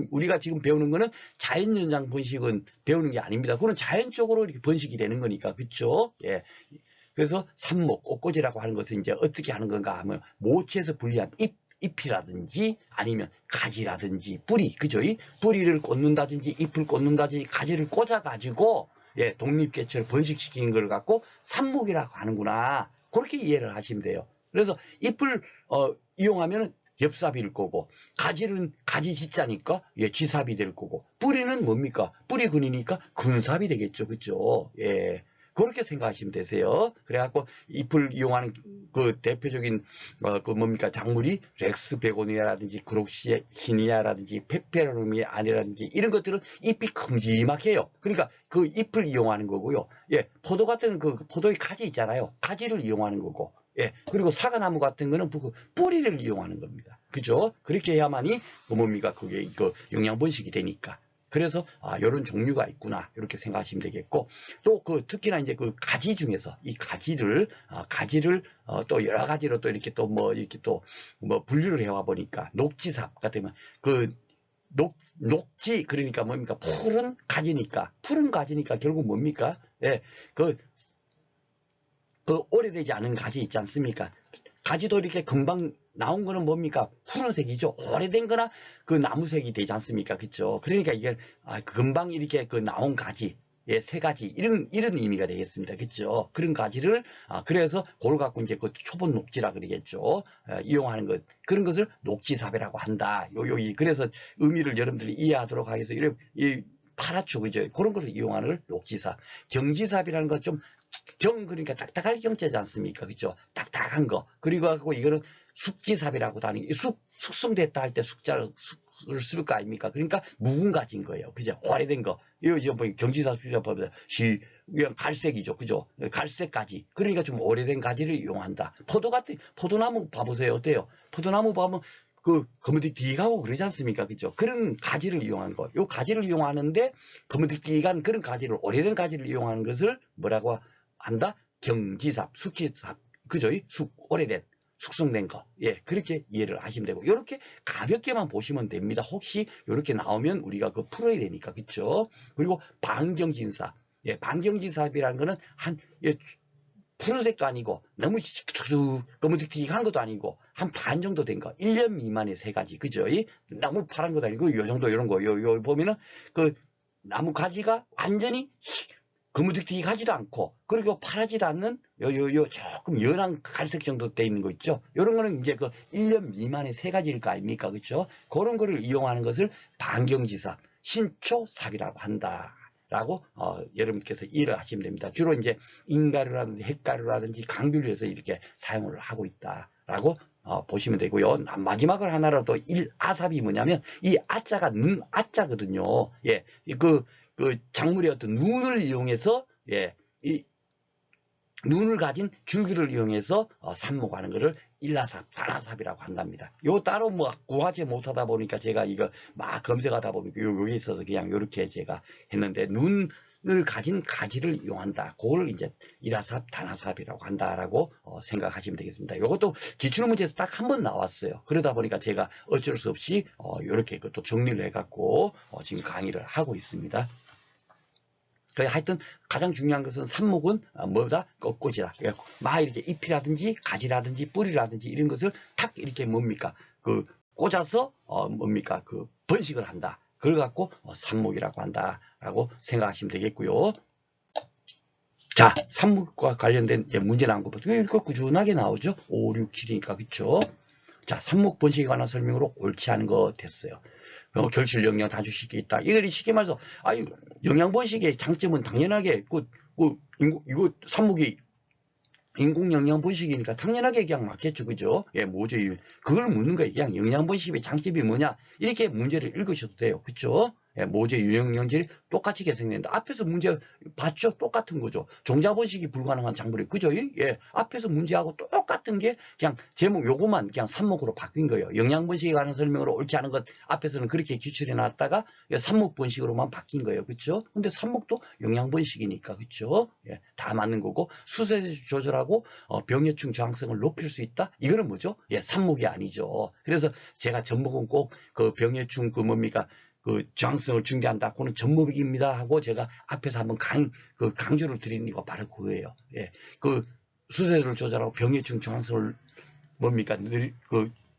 우리가 지금 배우는 거는 자연 영양 번식은 배우는 게 아닙니다. 그건 자연적으로 이렇게 번식이 되는 거니까. 그렇죠? 예. 그래서 삽목, 꽃꽂이라고 하는 것은 이제 어떻게 하는 건가 하면 모체에서 분리한 잎이라든지 아니면 가지라든지 뿌리, 그죠? 이 뿌리를 꽂는다든지 잎을 꽂는다든지 가지를 꽂아가지고 예, 독립개체를 번식시키는 걸 갖고 삽목이라고 하는구나. 그렇게 이해를 하시면 돼요. 그래서 잎을 이용하면 엽삽일 거고 가지는 가지 지자니까 예, 지삽이 될 거고 뿌리는 뭡니까? 뿌리근이니까 근삽이 되겠죠. 그죠? 예. 그렇게 생각하시면 되세요. 그래갖고 잎을 이용하는 그 대표적인 그 뭡니까 작물이 렉스 베고니아라든지 그록시에 히니아라든지 페페로미아니라든지 이런 것들은 잎이 큼지막해요. 그러니까 그 잎을 이용하는 거고요. 예, 포도 같은 그 포도의 가지 있잖아요. 가지를 이용하는 거고. 예, 그리고 사과나무 같은 거는 그 뿌리를 이용하는 겁니다. 그죠? 그렇게 해야만이 그 뭡니까 그게 그 영양 번식이 되니까. 그래서 이런 종류가 있구나 이렇게 생각하시면 되겠고 또 그 특히나 이제 그 가지 중에서 이 가지를 또 여러 가지로 또 이렇게 또 뭐 이렇게 또 뭐 분류를 해와 보니까 녹지삽 같으면 그 녹지 그러니까 뭡니까 푸른 가지니까 결국 뭡니까 예, 그 오래되지 않은 가지 있지 않습니까? 가지도 이렇게 금방 나온 거는 뭡니까? 푸른색이죠. 오래된 거나 그 나무색이 되지 않습니까? 그쵸? 그러니까 이게 금방 이렇게 그 나온 가지, 예, 새 가지, 이런 의미가 되겠습니다. 그쵸? 그런 가지를, 그래서 그걸 갖고 이제 그 초본 녹지라 그러겠죠. 이용하는 것, 그런 것을 녹지삽이라고 한다. 그래서 의미를 여러분들이 이해하도록 하겠습니다. 파랗죠. 그죠? 그런 것을 이용하는 녹지삽. 경지삽이라는 건 좀 그러니까 딱딱할 경자지 않습니까? 그죠? 딱딱한 거. 그리고 갖고 이거는 숙지삽이라고도 하는 숙성됐다 할 때 숙자를 쓸 거 아닙니까? 그러니까 묵은 가지인 거예요. 그죠? 오래된 거. 이거 지금 경지삽 수자법에 그냥 갈색이죠. 그죠? 갈색 가지. 그러니까 좀 오래된 가지를 이용한다. 포도나무 봐보세요. 어때요? 포도나무 보면 그 거무디디하고 그러지 않습니까? 그죠? 그런 가지를 이용하는 거. 요 가지를 이용하는데 거무디디한 그런 가지를 오래된 가지를 이용하는 것을 뭐라고 한다? 경지삽, 숙지삽. 그죠? 오래된 숙성된 거. 예, 그렇게 이해를 하시면 되고 이렇게 가볍게만 보시면 됩니다. 혹시 이렇게 나오면 우리가 그 풀어야 되니까. 그렇죠? 그리고 반경진삽. 예, 반경진삽이라는 거는 예, 푸른색도 아니고 너무 검은득틱한 것도 아니고 한 반 정도 된 거. 1년 미만의 세 가지. 그죠? 나무 파란 것도 아니고 요 정도 이런 거. 요 보면은 그 나무 가지가 완전히 검은득틱하지도 않고 그리고 파랗지도 않는 요 조금 연한 갈색 정도 돼 있는 거 있죠? 요런 거는 이제 그 1년 미만의 세 가지일 거 아닙니까? 그렇죠? 그런 거를 이용하는 것을 반경지삽, 신초삽이라고 한다. 라고 여러분께서 이해를 하시면 됩니다. 주로 이제 인가루라든지 핵가루라든지 강귤류에서 이렇게 사용을 하고 있다라고 보시면 되고요. 마지막으로 하나라도 아삽이 뭐냐면 이 아자가 아자거든요. 예, 그 작물의 어떤 눈을 이용해서 예, 이 눈을 가진 줄기를 이용해서 삽목하는 것을 일라삽, 단아삽이라고 한답니다. 요 따로 뭐 구하지 못하다 보니까 제가 이거 막 검색하다 보니까 여기 있어서 그냥 요렇게 제가 했는데 눈을 가진 가지를 이용한다. 그걸 이제 일라삽, 단아삽이라고 한다라고 생각하시면 되겠습니다. 요것도 기출문제에서 딱 한 번 나왔어요. 그러다 보니까 제가 어쩔 수 없이 요렇게 또 정리를 해갖고 지금 강의를 하고 있습니다. 하여튼 가장 중요한 것은 삽목은 뭐다? 꽃꽂이다. 막 이렇게 잎이라든지 가지라든지 뿌리라든지 이런 것을 탁 이렇게 뭡니까? 그 꽂아서 뭡니까? 그 번식을 한다. 그걸 갖고 삽목이라고 한다라고 생각하시면 되겠고요. 자, 삽목과 관련된 문제 나온 것부터 이렇게 꾸준하게 나오죠. 5, 6, 7이니까 그렇죠? 자, 삽목 번식에 관한 설명으로 옳지 않은 거 됐어요. 결실 영양 다주실 게 있다. 이거 쉽게 말해서, 아유, 영양 번식의 장점은 당연하게, 이거 삽목이 인공 영양 번식이니까 당연하게 그냥 맞겠죠. 그죠? 예, 모조유. 그걸 묻는 거예요. 그냥 영양 번식의 장점이 뭐냐? 이렇게 문제를 읽으셔도 돼요. 그죠? 예, 모제 유형영질이 똑같이 계승된다. 앞에서 문제 봤죠? 똑같은 거죠. 종자 번식이 불가능한 작물이 그죠? 예, 앞에서 문제하고 똑같은 게 그냥 제목 요거만 그냥 삽목으로 바뀐 거예요. 영양 번식에 관한 설명으로 옳지 않은 것 앞에서는 그렇게 기출해 놨다가 삽목 번식으로만 바뀐 거예요. 그렇죠? 근데 삽목도 영양 번식이니까 그렇죠? 예, 다 맞는 거고 수세 조절하고 병해충 저항성을 높일 수 있다. 이거는 뭐죠? 예, 삽목이 아니죠. 그래서 제가 접목은 꼭 그 병해충 그 뭡니까? 그 저항성을 중개한다. 그거는 접목입니다 하고 제가 앞에서 한번 강조를 드리는 이유가 바로 그거예요. 예. 그 수세를 조절하고 병해충 저항성을 뭡니까?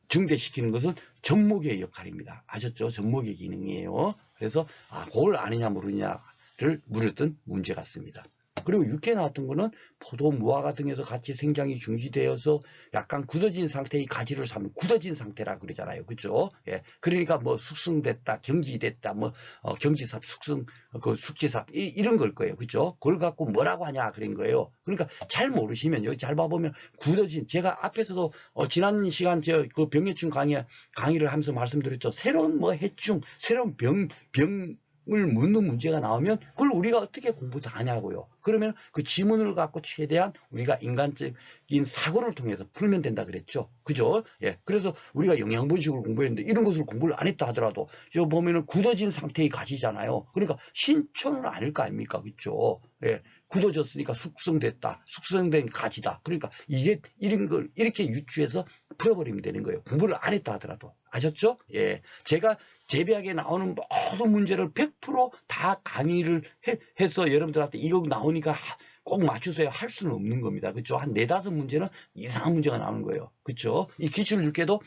증대시키는 것은 접목의 역할입니다. 아셨죠? 접목의 기능이에요. 그래서 그걸 아느냐 모르냐를 물었던 문제 같습니다. 그리고 6회 나왔던 거는 포도, 무화과 등에서 같이 생장이 중지되어서 약간 굳어진 상태의 가지를 사면 굳어진 상태라 그러잖아요. 그죠? 예. 그러니까 뭐 숙성됐다, 경지됐다, 경지삽, 숙지삽, 이런 걸 거예요. 그죠? 그걸 갖고 뭐라고 하냐 그런 거예요. 그러니까 잘 모르시면 여기 잘 봐보면 굳어진, 제가 앞에서도 지난 시간 그 병해충 강의를 하면서 말씀드렸죠. 새로운 해충, 새로운 병을 묻는 문제가 나오면 그걸 우리가 어떻게 공부 다 하냐고요. 그러면 그 지문을 갖고 최대한 우리가 인간적인 사고를 통해서 풀면 된다 그랬죠. 그죠? 예. 그래서 우리가 영양분식을 공부했는데 이런 것을 공부를 안 했다 하더라도 저 보면은 굳어진 상태의 가지잖아요. 그러니까 신촌은 아닐 거 아닙니까? 그죠? 예. 굳어졌으니까 숙성됐다. 숙성된 가지다. 그러니까 이게 이런 걸 이렇게 유추해서 풀어버리면 되는 거예요. 공부를 안 했다 하더라도. 아셨죠? 예. 제가 재배학에 나오는 모든 문제를 100%다 강의를 해서 여러분들한테 이거 나오니까 꼭 맞추세요 할 수는 없는 겁니다. 그렇죠? 한 4, 5문제는 이상한 문제가 나오는 거예요. 그렇죠? 이 기출 6개도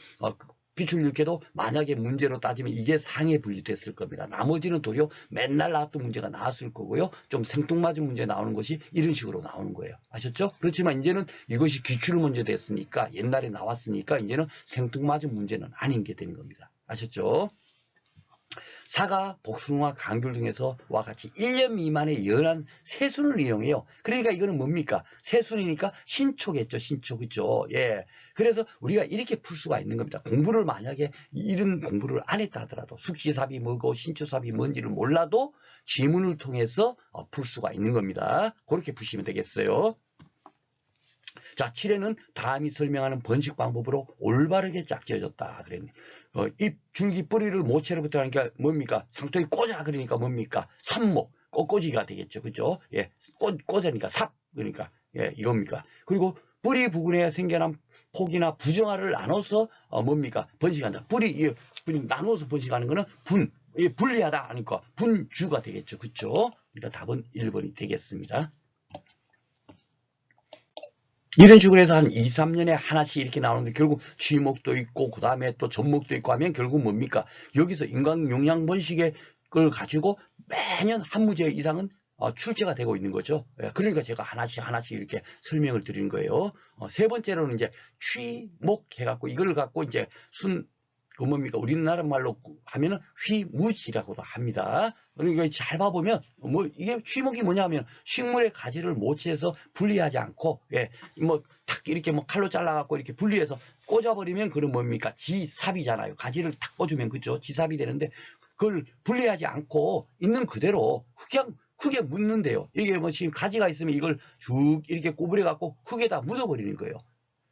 만약에 문제로 따지면 이게 상에 분리됐을 겁니다. 나머지는 도리어 맨날 나왔던 문제가 나왔을 거고요. 좀 생뚱맞은 문제 나오는 것이 이런 식으로 나오는 거예요. 아셨죠? 그렇지만 이제는 이것이 기출 문제 됐으니까 옛날에 나왔으니까 이제는 생뚱맞은 문제는 아닌 게 되는 겁니다. 아셨죠? 사과, 복숭아, 감귤 등에서 와 같이 1년 미만의 연한 새순을 이용해요. 그러니까 이거는 뭡니까? 새순이니까 신초겠죠. 신초. 그죠? 예. 그래서 우리가 이렇게 풀 수가 있는 겁니다. 공부를 만약에 이런 공부를 안 했다 하더라도 숙지삽이 뭐고 신초삽이 뭔지를 몰라도 지문을 통해서 풀 수가 있는 겁니다. 그렇게 푸시면 되겠어요. 자, 7회는 다음이 설명하는 번식 방법으로 올바르게 짝지어졌다. 그랬네. 잎, 줄기, 뿌리를 모체로부터 하니까 뭡니까? 상토에 꽂아. 그러니까 뭡니까? 삽목, 꽃꽂이가 되겠죠. 그죠? 예. 꽂으니까 삽. 그러니까, 예, 이겁니까? 그리고 뿌리 부근에 생겨난 폭이나 부정화를 나눠서, 뭡니까? 번식한다. 뿌리 나누어서 번식하는 거는 분리하다. 하니까 분주가 되겠죠. 그죠? 그러니까 답은 1번이 되겠습니다. 이런 식으로 해서 한 2, 3년에 하나씩 이렇게 나오는데 결국 쥐목도 있고 그 다음에 또 접목도 있고 하면 결국 뭡니까? 여기서 인간 용양 번식의 걸 가지고 매년 한 문제 이상은 출제가 되고 있는 거죠. 그러니까 제가 하나씩 이렇게 설명을 드리는 거예요. 세 번째로는 이제 취목 해갖고 이걸 갖고 이제 뭡니까? 우리나라 말로 하면은 휘무지라고도 합니다. 그러니까 잘 봐보면, 이게 취목이 뭐냐면, 식물의 가지를 모체해서 분리하지 않고, 예, 탁 이렇게 칼로 잘라갖고 이렇게 분리해서 꽂아버리면, 그건 뭡니까? 지삽이잖아요. 가지를 탁 꽂으면, 그죠? 지삽이 되는데, 그걸 분리하지 않고, 있는 그대로, 그냥 흙에 묻는데요. 이게 지금 가지가 있으면 이걸 쭉 이렇게 꼬부려갖고 흙에다 묻어버리는 거예요.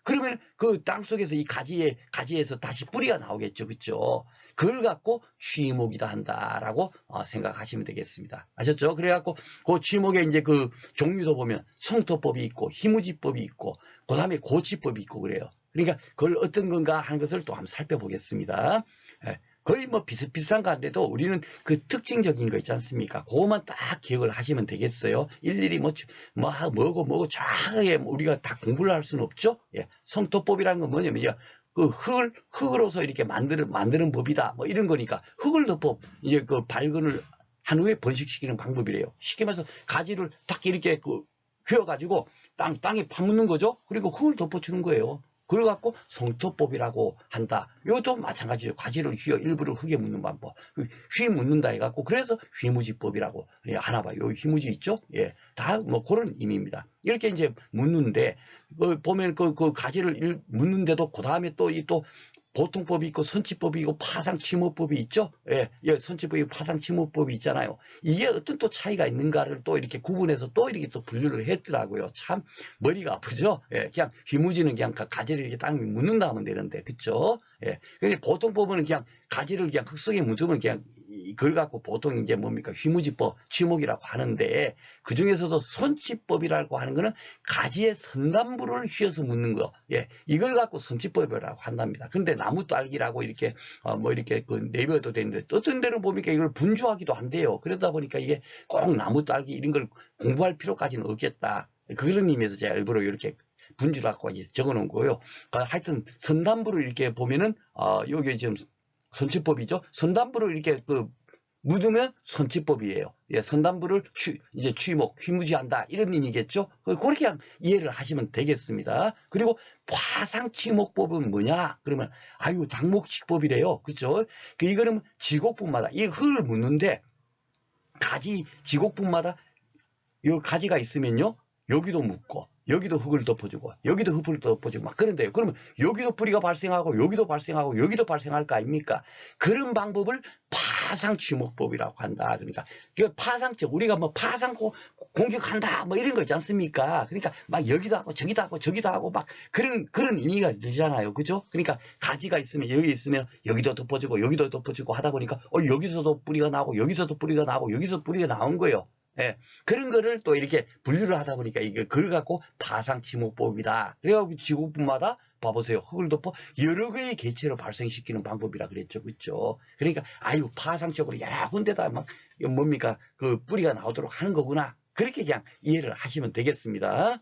그러면 그 땅속에서 이 가지에서 다시 뿌리가 나오겠죠. 그렇죠? 그걸 갖고 취목이다 한다라고 생각하시면 되겠습니다. 아셨죠? 그래갖고 그 취목에 이제 그 종류도 보면 성토법이 있고 희무지법이 있고 그 다음에 고치법이 있고 그래요. 그러니까 그걸 어떤 건가 하는 것을 또 한번 살펴보겠습니다. 거의 비슷비슷한 거 한데도 우리는 그 특징적인 거 있지 않습니까? 그것만 딱 기억을 하시면 되겠어요. 일일이 뭐고 정확하게 우리가 다 공부를 할 수는 없죠. 예. 성토법이라는 건 뭐냐면 그 흙으로서 이렇게 만드는 법이다. 이런 거니까 흙을 덮어 이제 그 발근을 한 후에 번식시키는 방법이래요. 쉽게 말해서 가지를 딱 이렇게 휘어가지고 땅에 파묻는 거죠. 그리고 흙을 덮어주는 거예요. 그걸 갖고 성토법이라고 한다. 이것도 마찬가지죠. 가지를 휘어 일부를 흙에 묻는 방법. 휘 묻는다 해갖고 그래서 휘무지법이라고 하나 봐요. 요 휘무지 있죠? 예, 다 뭐 그런 의미입니다. 이렇게 이제 묻는데 보면 그 가지를 묻는데도 그 다음에 또 보통법이 있고 선치법이 있고 파상침호법이 있죠. 예, 예, 선치법이 파상침호법이 있잖아요. 이게 어떤 또 차이가 있는가를 또 이렇게 구분해서 또 이렇게 또 분류를 했더라고요. 참 머리가 아프죠. 예, 그냥 휘무지는 그냥 가지를 이렇게 딱 묻는다 하면 되는데, 그쵸? 예, 근데 보통법은 그냥 가지를 그냥 흙 속에 묻으면 그냥 그걸 갖고 보통 이제 뭡니까 휘무지법, 치목이라고 하는데 그 중에서도 선치법이라고 하는 거는 가지의 선단부를 휘어서 묻는 거, 예, 이걸 갖고 선치법이라고 한답니다. 근데 나무 딸기라고 이렇게 뭐 이렇게 그 내버려도 되는데 어떤 데는 보니까 이걸 분주하기도 한데요. 그러다 보니까 이게 꼭 나무 딸기 이런 걸 공부할 필요까지는 없겠다. 그런 의미에서 제가 일부러 이렇게 분주라고 적어 놓은 거예요. 하여튼 선단부를 이렇게 보면은 여기 지금 선치법이죠. 선단부를 이렇게 묻으면 선치법이에요. 예, 선단부를 이제 취목, 휘무지한다 이런 의미겠죠. 그렇게 그냥 이해를 하시면 되겠습니다. 그리고 파상치목법은 뭐냐? 그러면 아유 당목치법이래요. 그렇죠? 이거는 지곡분마다 이 흙을 묻는데 가지 지곡분마다 이 가지가 있으면요. 여기도 묻고 여기도 흙을 덮어주고 여기도 흙을 덮어주고 막 그런데요. 그러면 여기도 뿌리가 발생하고 여기도 발생하고 여기도 발생할 거 아닙니까? 그런 방법을 파상취목법이라고 한다. 그러니까 파상적 우리가 뭐 파상 공격한다 뭐 이런 거 있지 않습니까? 그러니까 막 여기도 하고 저기도 하고 저기도 하고 막 그런 의미가 들잖아요. 그죠? 그러니까 가지가 있으면 여기 있으면 여기도 덮어주고 여기도 덮어주고 하다 보니까 여기서도 뿌리가 나오고 여기서도 뿌리가 나오고 여기서 뿌리가 나온 거예요. 예, 그런 거를 또 이렇게 분류를 하다 보니까 이게 그걸 갖고 파상치목법이다. 그래가지고 지구분마다 봐보세요. 흙을 덮어 여러 개의 개체를 발생시키는 방법이라 그랬죠. 그렇죠? 그러니까 아유 파상적으로 여러 군데다 막 뭡니까 그 뿌리가 나오도록 하는 거구나. 그렇게 그냥 이해를 하시면 되겠습니다.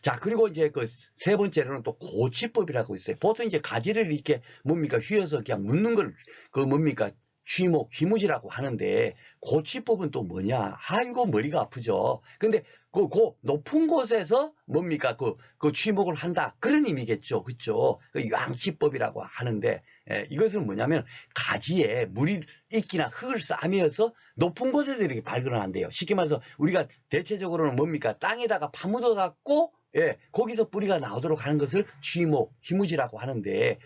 자, 그리고 이제 그 세 번째로는 또 고치법이라고 있어요. 보통 이제 가지를 이렇게 뭡니까 휘어서 그냥 묻는 걸 그 뭡니까 휘목, 휘무지라고 하는데 고치법은 또 뭐냐? 아이고 머리가 아프죠. 근데 그 높은 곳에서 뭡니까 그 취목을 한다 그런 의미겠죠, 그렇죠? 그 양치법이라고 하는데 이것은 뭐냐면 가지에 물이 있기나 흙을 싸매어서 높은 곳에서 이렇게 발근을 한대요. 쉽게 말해서 우리가 대체적으로는 뭡니까 땅에다가 파묻어 갖고 예, 거기서 뿌리가 나오도록 하는 것을 취목, 휘무지라고 하는데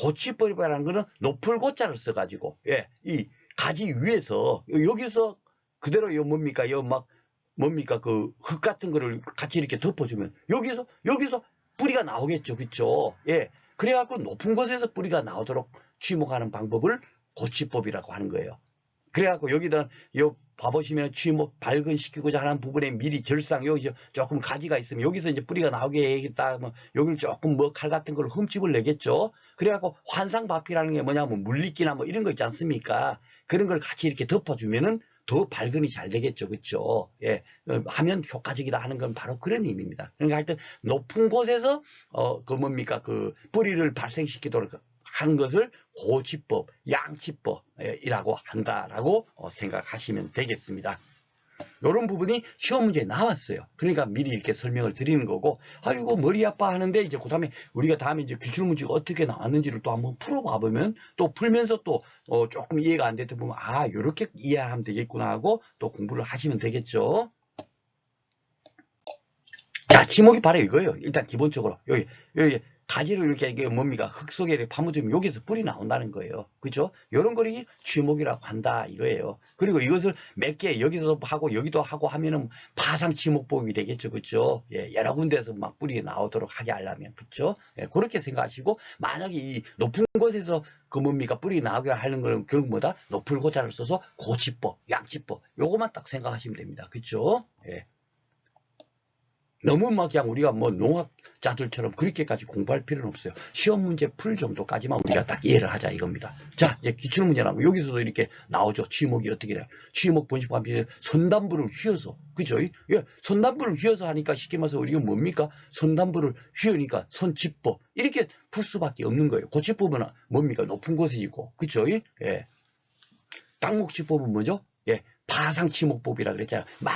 고치법이라는 거는 높을 고자를 써가지고, 예, 이 가지 위에서, 여기서 그대로 뭡니까, 뭡니까, 그 흙 같은 거를 같이 이렇게 덮어주면, 여기서 뿌리가 나오겠죠. 그쵸? 예. 그래갖고 높은 곳에서 뿌리가 나오도록 취목하는 방법을 고치법이라고 하는 거예요. 그래갖고 여기다 봐보시면 취목 발근시키고자 하는 부분에 미리 절상 여기 조금 가지가 있으면 여기서 이제 뿌리가 나오게 해야겠다. 뭐 여기를 조금 뭐 칼 같은 걸 흠집을 내겠죠. 그래갖고 환상바피라는 게 뭐냐면 물리기나 뭐 이런 거 있지 않습니까? 그런 걸 같이 이렇게 덮어주면은 더 발근이 잘 되겠죠. 그렇죠? 예. 하면 효과적이다 하는 건 바로 그런 의미입니다. 그러니까 하여튼 높은 곳에서 그 뭡니까 그 뿌리를 발생시키도록 하는 것을 고치법, 양치법이라고 한다라고 생각하시면 되겠습니다. 이런 부분이 시험 문제에 나왔어요. 그러니까 미리 이렇게 설명을 드리는 거고, 아이고 머리 아파 하는데 이제 그다음에 우리가 다음에 이제 기출 문제가 어떻게 나왔는지를 또 한번 풀어봐 보면 또 풀면서 또 조금 이해가 안 되다 보면 아 이렇게 이해하면 되겠구나 하고 또 공부를 하시면 되겠죠. 자, 지목이 바로 이거예요. 일단 기본적으로 여기 가지를 이렇게 뭡니까 흙 속에 이렇게 파묻으면 여기서 뿌리 나온다는 거예요. 그죠? 이런 거를 쥐목이라고 한다 이거예요. 그리고 이것을 몇 개 여기서도 하고 여기도 하고 하면은 파상지목법이 되겠죠. 그죠? 예, 여러 군데에서 막 뿌리 나오도록 하게 하려면 그죠? 예, 그렇게 생각하시고 만약에 이 높은 곳에서 그 뭡니까 뿌리 나오게 하는 거는 결국 뭐다? 높은 고자를 써서 고치법, 양치법 요거만 딱 생각하시면 됩니다. 그죠? 예. 너무 막 그냥 우리가 뭐 농학자들처럼 그렇게까지 공부할 필요는 없어요. 시험 문제 풀 정도까지만 우리가 딱 이해를 하자 이겁니다. 자, 이제 기출문제 나오고 여기서도 이렇게 나오죠. 취목이 어떻게 돼요? 취목 번식과 함께 선단부를 휘어서, 그죠? 예, 선단부를 휘어서 하니까 쉽게 말해서 우리가 뭡니까? 선단부를 휘으니까 선치법 이렇게 풀 수밖에 없는 거예요. 고치법은 뭡니까? 높은 곳에 있고, 그죠? 예. 땅목치법은 뭐죠? 예. 파상치목법이라 그랬잖아요. 막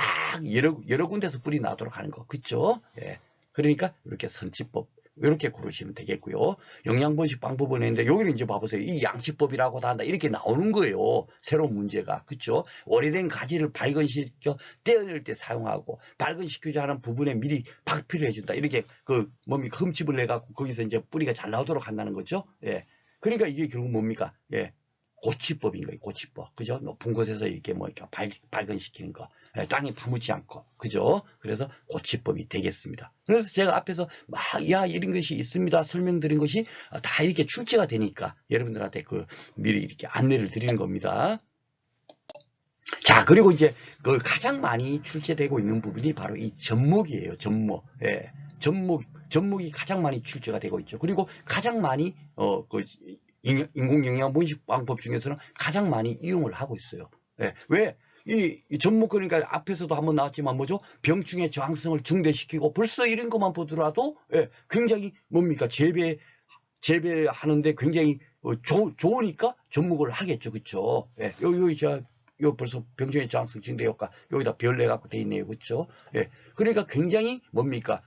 여러 군데서 뿌리 나도록 하는 거. 그쵸? 예. 그러니까 이렇게 선치법 이렇게 고르시면 되겠고요. 영양분식 방법은 했는데 여기는 이제 봐보세요. 이 양치법이라고 다 한다. 이렇게 나오는 거예요. 새로운 문제가. 그렇죠? 오래된 가지를 발근시켜 떼어낼 때 사용하고 발근시키자 하는 부분에 미리 박피를 해준다. 이렇게 그 뭡니까 흠집을 내갖고 거기서 이제 뿌리가 잘 나오도록 한다는 거죠. 예. 그러니까 이게 결국 뭡니까? 예. 고치법인 거예요. 고치법. 그죠? 높은 곳에서 이렇게 뭐 이렇게 발근시키는 거. 예, 땅에 파묻지 않고. 그죠? 그래서 고치법이 되겠습니다. 그래서 제가 앞에서 막, 야, 이런 것이 있습니다. 설명드린 것이 다 이렇게 출제가 되니까 여러분들한테 그 미리 이렇게 안내를 드리는 겁니다. 자, 그리고 이제 그 가장 많이 출제되고 있는 부분이 바로 이 접목이에요. 접목. 예. 접목이 가장 많이 출제가 되고 있죠. 그리고 가장 많이, 그, 인공영양분식 방법 중에서는 가장 많이 이용을 하고 있어요. 예. 왜? 이 접목 그러니까 앞에서도 한번 나왔지만 뭐죠? 병충해 저항성을 증대시키고 벌써 이런 것만 보더라도 예, 굉장히 뭡니까? 재배하는데 굉장히 좋으니까 접목을 하겠죠. 그렇죠? 예. 요 벌써 병충해 저항성 증대 효과 여기다 별 내갖고 돼 있네요. 그렇죠? 예. 그러니까 굉장히 뭡니까?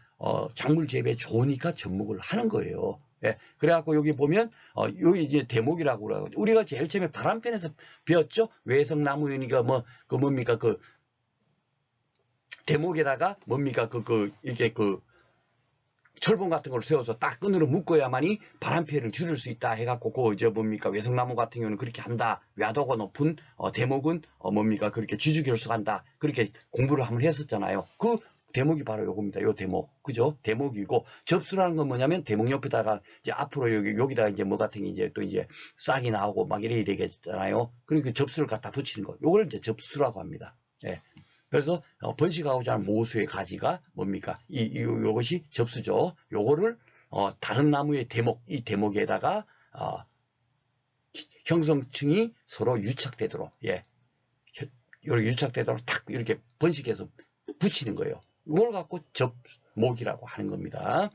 작물 재배에 좋으니까 접목을 하는 거예요. 예, 그래갖고 여기 보면 여기 이제 대목이라고 그러고 우리가 제일 처음에 바람편에서 배웠죠. 외석나무연이가 뭐 그 뭡니까 그 대목에다가 뭡니까 이렇게 그 철봉 같은 걸 세워서 딱 끈으로 묶어야만이 바람피해를 줄일 수 있다 해갖고 그 이제 뭡니까 외석나무 같은 경우는 그렇게 한다. 야도가 높은 대목은 뭡니까 그렇게 지주결석한다. 그렇게 공부를 한번 했었잖아요. 그 대목이 바로 요겁니다. 요 대목. 그죠? 대목이고, 접수라는 건 뭐냐면, 대목 옆에다가, 이제 앞으로 여기다가 이제 뭐 같은 게 이제 또 이제 싹이 나오고 막 이래야 되겠잖아요. 그러니까 그 접수를 갖다 붙이는 거. 요걸 이제 접수라고 합니다. 예. 그래서, 번식하고자 하는 모수의 가지가 뭡니까? 요것이 접수죠. 요거를, 다른 나무의 대목, 이 대목에다가, 형성층이 서로 유착되도록, 예. 이렇게 유착되도록 탁 이렇게 번식해서 붙이는 거예요. 이걸 갖고 접목이라고 하는 겁니다.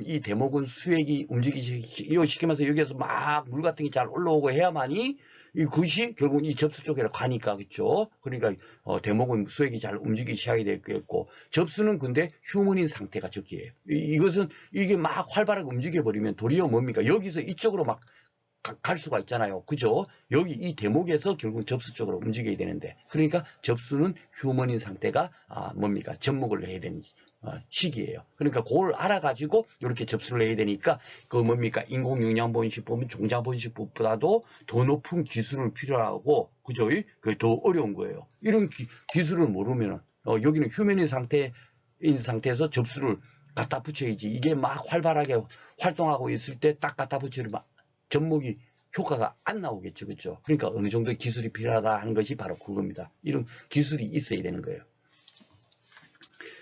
이 대목은 수액이 움직이시면서 여기에서 막 물 같은 게 잘 올라오고 해야만이 이것이 결국 이 접수 쪽에 가니까 그렇죠. 그러니까 대목은 수액이 잘 움직이기 시작이 되겠고 접수는 근데 휴먼인 상태가 적기예요. 이것은 이게 막 활발하게 움직여 버리면 도리어 뭡니까 여기서 이쪽으로 막 갈 수가 있잖아요. 그죠? 여기 이 대목에서 결국 접수 쪽으로 움직여야 되는데 그러니까 접수는 휴먼인 상태가 뭡니까? 접목을 해야 되는 시기예요. 그러니까 그걸 알아가지고 이렇게 접수를 해야 되니까 그 뭡니까? 인공영양분식법은 종자분식법보다도 더 높은 기술을 필요하고 그죠? 그게 더 어려운 거예요. 이런 기술을 모르면 여기는 휴먼인 상태에서 접수를 갖다 붙여야지 이게 막 활발하게 활동하고 있을 때 딱 갖다 붙이면 접목이 효과가 안 나오겠죠. 그렇죠? 그러니까 어느 정도의 기술이 필요하다 하는 것이 바로 그겁니다. 이런 기술이 있어야 되는 거예요.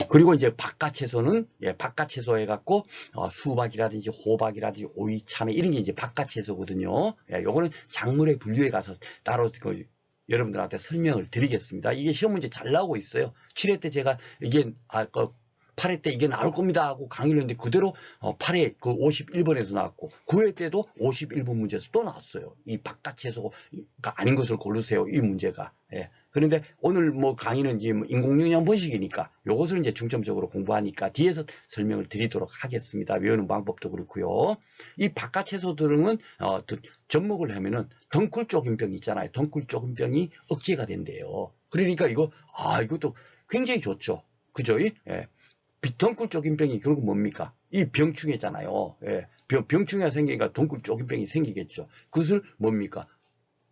그리고 이제 바깥채소는 바깥채소 해갖고 수박이라든지 호박이라든지 오이, 참외 이런 게 이제 바깥채소거든요. 요거는 작물의 분류에 가서 따로 여러분들한테 설명을 드리겠습니다. 이게 시험 문제 잘 나오고 있어요. 7회 때 제가 이게 8회 때 이게 나올 겁니다 하고 강의를 했는데 그대로 8회 그 51번에서 나왔고 9회 때도 51번 문제에서 또 나왔어요. 이 바깥채소가 아닌 것을 고르세요. 이 문제가. 예. 그런데 오늘 뭐 강의는 이제 인공영양 분식이니까 이것을 이제 중점적으로 공부하니까 뒤에서 설명을 드리도록 하겠습니다. 외우는 방법도 그렇고요. 이 바깥채소들은 접목을 하면은 덩굴 쪼긴병이 있잖아요. 덩굴 쪼긴병이 억제가 된대요. 그러니까 이것도 굉장히 좋죠. 그죠? 예. 덩굴 쪼긴병이 결국 뭡니까? 이 병충해잖아요. 예. 병충해가 생기니까 덩굴 쪼긴병이 생기겠죠. 그것을 뭡니까?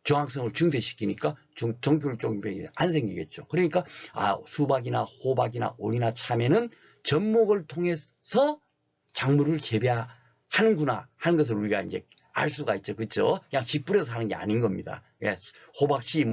저항성을 증대시키니까 덩굴 쪼긴병이 안 생기겠죠. 그러니까 수박이나 호박이나 오이나 참외는 접목을 통해서 작물을 재배하는구나 하는 것을 우리가 이제 알 수가 있죠. 그렇죠? 그냥 씨 뿌려서 하는 게 아닌 겁니다. 예, 호박씨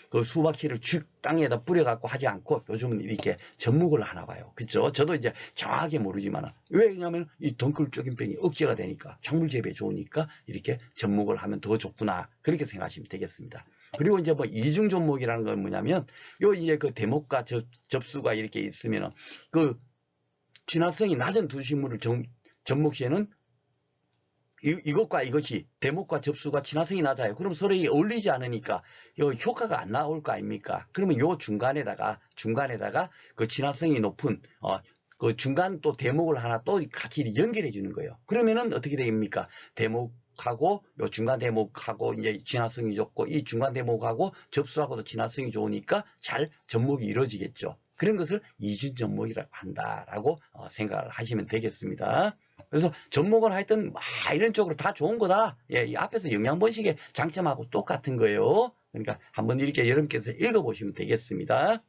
그 수박씨를 땅에다 뿌려갖고 하지 않고 요즘은 이렇게 접목을 하나 봐요. 그렇죠? 저도 이제 정확하게 모르지만 왜냐하면 이 덩굴 쪼긴병이 억제가 되니까 작물 재배에 좋으니까 이렇게 접목을 하면 더 좋구나 그렇게 생각하시면 되겠습니다. 그리고 이제 뭐 이중 접목이라는 건 뭐냐면 이제 그 대목과 접수가 이렇게 있으면은 그 진화성이 낮은 두 식물을 접목 시에는 이것과 이것이 대목과 접수가 친화성이 낮아요. 그럼 서로 어울리지 않으니까 효과가 안 나올 거 아닙니까? 그러면 요 중간에다가 그 친화성이 높은 그 중간 또 대목을 하나 또 같이 연결해 주는 거예요. 그러면은 어떻게 됩니까? 대목하고 요 중간 대목하고 이제 진화성이 좋고 이 중간 대목하고 접수하고도 진화성이 좋으니까 잘 접목이 이루어지겠죠. 그런 것을 이중 접목이라고 한다라고 생각을 하시면 되겠습니다. 그래서 접목을 하여튼 이런 쪽으로 다 좋은 거다. 예, 이 앞에서 영양번식의 장점하고 똑같은 거예요. 그러니까 한번 이렇게 여러분께서 읽어보시면 되겠습니다.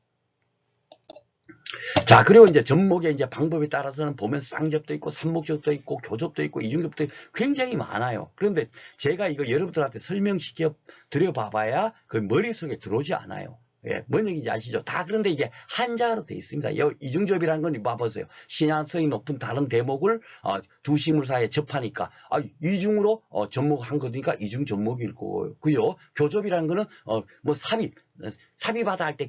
자, 그리고 이제 접목의 이제 방법에 따라서는 보면 쌍접도 있고 삼목접도 있고 교접도 있고 이중접도 있고 굉장히 많아요. 그런데 제가 이거 여러분들한테 설명시켜 드려봐봐야 그 머릿속에 들어오지 않아요. 예, 뭔 얘기인지 아시죠? 다 그런데 이게 한자로 되어 있습니다. 이중접이라는 건 봐보세요. 신화성이 높은 다른 대목을 두 식물 사이에 접하니까 이중으로 접목한 거니까 이중 접목일 거고요. 그죠? 교접이라는 거는 뭐 삽입하다 할 때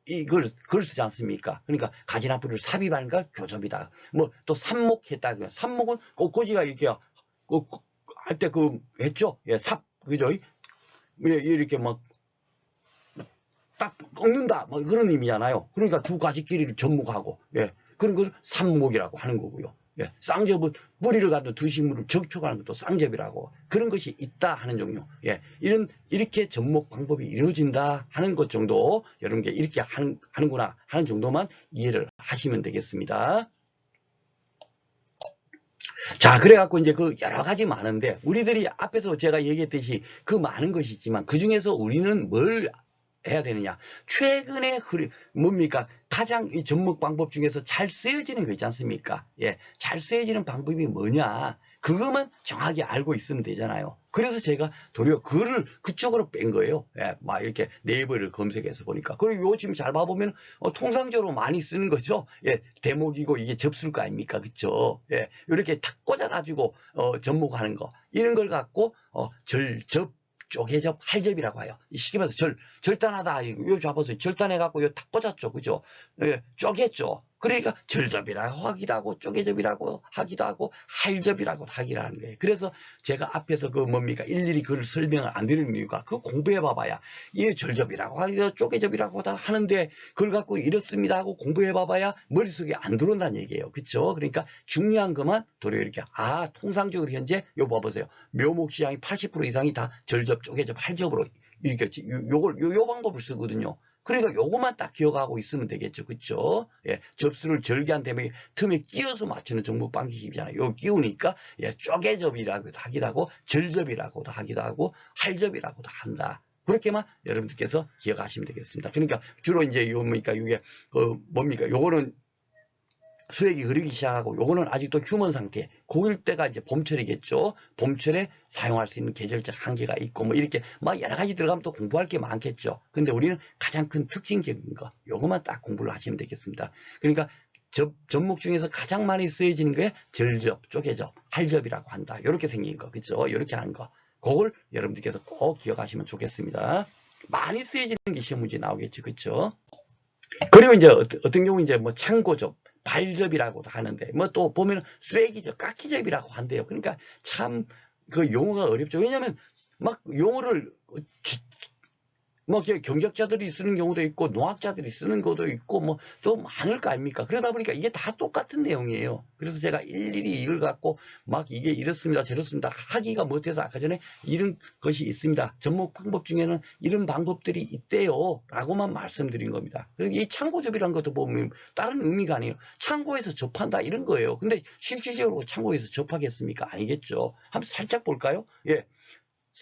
이걸 쓰지 않습니까? 그러니까 가지나 뿌리를 삽입하는 걸 교접이다. 뭐 또 삽목했다. 삽목은 꼬지가 이렇게 할 때 했죠? 예, 그죠? 이렇게 막 딱 꺾는다 뭐 그런 의미잖아요. 그러니까 두 가지 끼리를 접목하고 예, 그런 걸 삽목이라고 하는 거고요. 예, 쌍접은 뿌리를 갖는 두 식물을 접촉하는 것도 쌍접이라고 그런 것이 있다 하는 종류. 예, 이렇게 접목 방법이 이루어진다 하는 것 정도 여러분께 이렇게 하는구나 하는 정도만 이해를 하시면 되겠습니다. 자, 그래갖고 이제 그 여러 가지 많은데 우리들이 앞에서 제가 얘기했듯이 그 많은 것이 있지만 그 중에서 우리는 뭘 해야 되느냐. 최근에 뭡니까? 가장 이 접목 방법 중에서 잘 쓰여지는 거 있지 않습니까? 예, 잘 쓰여지는 방법이 뭐냐. 그것만 정확히 알고 있으면 되잖아요. 그래서 제가 도리어 글을 그쪽으로 뺀 거예요. 예, 막 이렇게 네이버를 검색해서 보니까. 그리고 요 지금 잘 봐보면 통상적으로 많이 쓰는 거죠. 예, 대목이고 이게 접수일 거 아닙니까? 그쵸? 예, 이렇게 탁 꽂아가지고 접목하는 거. 이런 걸 갖고 쪼개접, 할접이라고 해요. 쉽게 말해서 절단하다. 요 잡아서 절단해갖고 요 탁 꽂았죠. 그죠? 예, 쪼갰죠. 그러니까 절접이라고 하기도 하고, 쪼개접이라고 하기도 하고, 할접이라고 하기도 하는 거예요. 그래서 제가 앞에서 뭡니까? 일일이 그걸 설명을 안 드리는 이유가 그거 공부해봐봐야, 이 절접이라고 하기도 쪼개접이라고 하는데, 그걸 갖고 이렇습니다 하고 공부해봐봐야 머릿속에 안 들어온다는 얘기예요. 그쵸? 그러니까 중요한 것만 도리어 이렇게, 통상적으로 현재, 요 봐보세요. 묘목 시장이 80% 이상이 다 절접, 쪼개접, 할접으로 이렇게, 요 방법을 쓰거든요. 그러니까 요것만 딱 기억하고 있으면 되겠죠. 그쵸? 예, 접수를 절개한 다음에 틈에 끼워서 맞추는 정보 방식이잖아요. 요 끼우니까, 예, 쪼개접이라고도 하기도 하고, 절접이라고도 하기도 하고, 할접이라고도 한다. 그렇게만 여러분들께서 기억하시면 되겠습니다. 그러니까 주로 이제 이게, 뭡니까? 요거는 수액이 흐르기 시작하고 요거는 아직도 휴먼 상태. 고일 때가 이제 봄철이겠죠. 봄철에 사용할 수 있는 계절적 한계가 있고 뭐 이렇게 막 여러 가지 들어가면 또 공부할 게 많겠죠. 근데 우리는 가장 큰 특징적인 거 요것만 딱 공부를 하시면 되겠습니다. 그러니까 접목 중에서 가장 많이 쓰여지는 게 절접, 쪼개접, 할접이라고 한다. 이렇게 생긴 거. 그죠? 이렇게 하는 거. 그걸 여러분들께서 꼭 기억하시면 좋겠습니다. 많이 쓰여지는 게 시험 문제 나오겠죠. 그죠? 그리고 이제 어떤 경우 이제 뭐 창고접, 발접이라고도 하는데 뭐 또 보면 쐐기접, 깎기접이라고 한대요. 그러니까 참 그 용어가 어렵죠. 왜냐하면 막 용어를 뭐 경제학자들이 쓰는 경우도 있고 농학자들이 쓰는 것도 있고 뭐 또 많을 거 아닙니까? 그러다 보니까 이게 다 똑같은 내용이에요. 그래서 제가 일일이 이걸 갖고 막 이게 이렇습니다 저렇습니다 하기가 못해서 아까 전에 이런 것이 있습니다. 접목 방법 중에는 이런 방법들이 있대요 라고만 말씀드린 겁니다. 그리고 이 창고접이라는 것도 보면 다른 의미가 아니에요. 창고에서 접한다 이런 거예요. 근데 실질적으로 창고에서 접하겠습니까? 아니겠죠. 한번 살짝 볼까요? 예.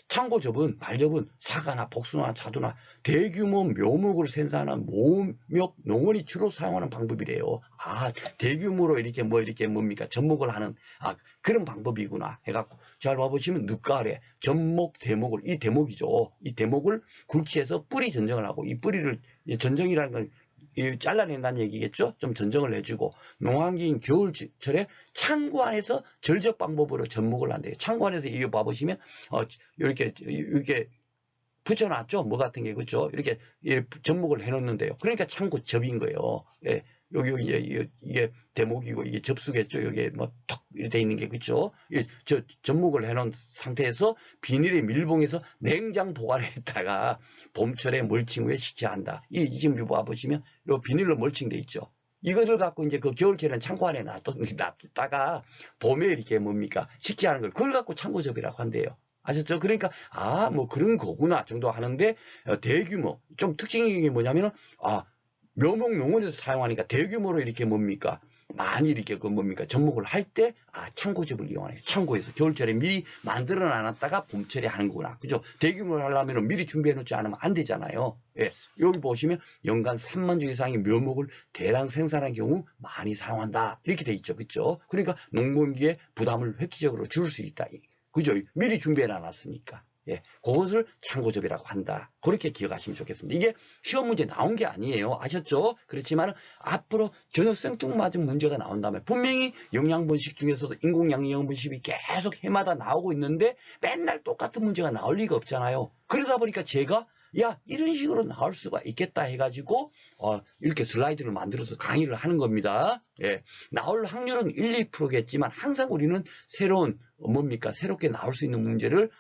창고접은, 발접은 사과나 복숭아, 자두나 대규모 묘목을 생산하는 모묘 농원이 주로 사용하는 방법이래요. 대규모로 이렇게 뭡니까? 접목을 하는, 그런 방법이구나. 해갖고, 잘 봐보시면 늦가을에 접목 대목을, 이 대목이죠. 이 대목을 굴치해서 뿌리 전정을 하고, 이 뿌리를, 전정이라는 건 잘라낸다는 얘기겠죠. 좀 전정을 해주고 농한기인 겨울철에 창고 안에서 절적 방법으로 접목을 한대요. 창고 안에서 이거 봐보시면 이렇게 붙여놨죠. 뭐 같은 게 그렇죠. 이렇게 접목을 해놓는데요. 그러니까 창고 접인 거예요. 예. 여기 이게 대목이고 이게 접수겠죠. 여기에 뭐 턱 이렇게 돼 있는 게 그렇죠. 접목을 해놓은 상태에서 비닐에 밀봉해서 냉장 보관했다가 봄철에 멀칭 후에 식재한다. 지금 이거 봐보시면 이 비닐로 멀칭돼 있죠. 이것을 갖고 이제 그 겨울철에는 창고 안에 놔뒀다가 봄에 이렇게 뭡니까? 식지 않은 걸 그걸 갖고 창고접이라고 한대요. 아셨죠? 그러니까 뭐 그런 거구나 정도 하는데 대규모 좀 특징이 게 뭐냐면은 묘목 농원에서 사용하니까 대규모로 이렇게 뭡니까? 많이 이렇게 그 뭡니까? 접목을 할 때 창고접을 이용하네요. 창고에서 겨울철에 미리 만들어 놨다가 봄철에 하는구나. 그죠? 대규모로 하려면 미리 준비해 놓지 않으면 안 되잖아요. 예. 여기 보시면 연간 3만 주 이상의 묘목을 대량 생산한 경우 많이 사용한다. 이렇게 돼 있죠. 그죠? 그러니까 농번기에 부담을 획기적으로 줄일 수 있다. 그죠? 미리 준비해 놨으니까. 예, 그것을 창고접이라고 한다. 그렇게 기억하시면 좋겠습니다. 이게 시험 문제 나온 게 아니에요. 아셨죠? 그렇지만 앞으로 전혀 생뚱맞은 문제가 나온다면 분명히 영양분식 중에서도 인공양영양분식이 계속 해마다 나오고 있는데 맨날 똑같은 문제가 나올 리가 없잖아요. 그러다 보니까 제가 이런 식으로 나올 수가 있겠다 해가지고 이렇게 슬라이드를 만들어서 강의를 하는 겁니다. 예, 나올 확률은 1, 2%겠지만 항상 우리는 새로운 새롭게 나올 수 있는 문제를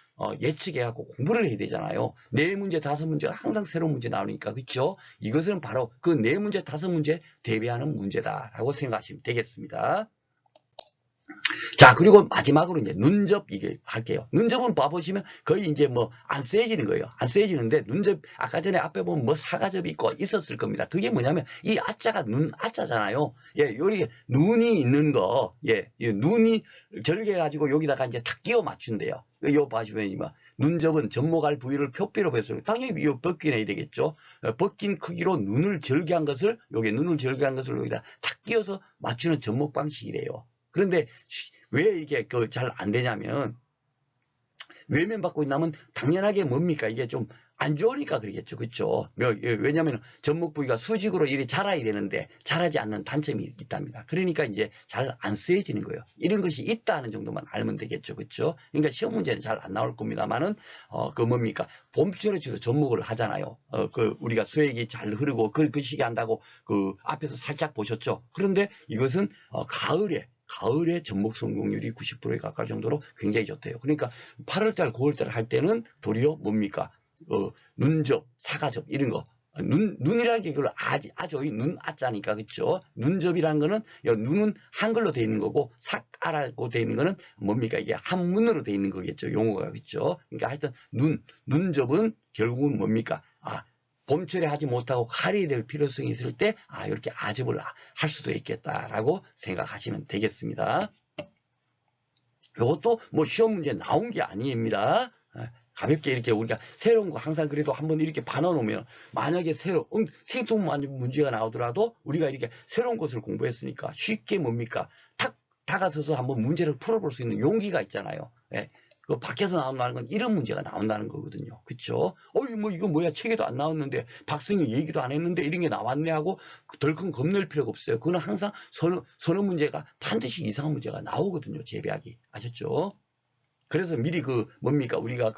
예측해갖고 공부를 해야 되잖아요. 4문제, 5문제가 항상 새로운 문제 나오니까, 그렇죠? 이것은 바로 그 4문제, 5문제 대비하는 문제다라고 생각하시면 되겠습니다. 자, 그리고 마지막으로 이제 눈접 이게 할게요. 눈접은 봐보시면 거의 이제 안 세지는 거예요. 안 세지는데 눈접 아까 전에 앞에 보면 사과접이 있고 있었을 겁니다. 그게 뭐냐면 이 아자가 눈 아자잖아요. 예, 요리 눈이 있는 거, 예, 눈이 절개 가지고 여기다가 이제 탁 끼워 맞춘대요. 요 봐주면 눈접은 접목할 부위를 표피로 배서 당연히 요 벗겨내야 되겠죠. 벗긴 크기로 눈을 절개한 것을 여기다 탁 끼워서 맞추는 접목 방식이래요. 그런데 왜 이게 잘 안 되냐면 외면 받고 있나면 당연하게 이게 좀 안 좋으니까 그러겠죠. 그렇죠? 왜냐하면 접목 부위가 수직으로 이리 자라야 되는데 자라지 않는 단점이 있답니다. 그러니까 이제 잘 안 쓰여지는 거예요. 이런 것이 있다는 정도만 알면 되겠죠. 그렇죠? 그러니까 시험 문제는 잘 안 나올 겁니다만은 봄철에 주로 접목을 하잖아요. 우리가 수액이 잘 흐르고 그 시기 한다고 앞에서 살짝 보셨죠. 그런데 이것은 가을에 접목 성공률이 90%에 가까울 정도로 굉장히 좋대요. 그러니까 8월달, 9월달 할 때는 도리어 눈접, 사과접 이런 거. 눈이라는 게 그걸 아조이 눈 아자니까 그렇죠. 눈접이라는 거는 눈은 한글로 되어 있는 거고 삭아라고 되어 있는 거는 이게 한문으로 되어 있는 거겠죠. 용어가 그렇죠. 그러니까 하여튼 눈접은 결국은 봄철에 하지 못하고 가려야 될 필요성이 있을 때 이렇게 아접을 할 수도 있겠다라고 생각하시면 되겠습니다. 이것도 시험 문제 나온 게 아닙니다. 가볍게 이렇게 우리가 새로운 거 항상 그래도 한번 이렇게 봐놓으면 만약에 생뚱맞은 문제가 나오더라도 우리가 이렇게 새로운 것을 공부했으니까 쉽게 탁 다가서서 한번 문제를 풀어볼 수 있는 용기가 있잖아요. 예. 밖에서 나온다는 건 이런 문제가 나온다는 거거든요. 그쵸? 이거 뭐야? 책에도 안 나왔는데, 박승희 얘기도 안 했는데, 이런 게 나왔네 하고, 덜컹 겁낼 필요가 없어요. 그거는 항상 서너 문제가 반드시 이상한 문제가 나오거든요. 재배하기. 아셨죠? 그래서 미리 우리가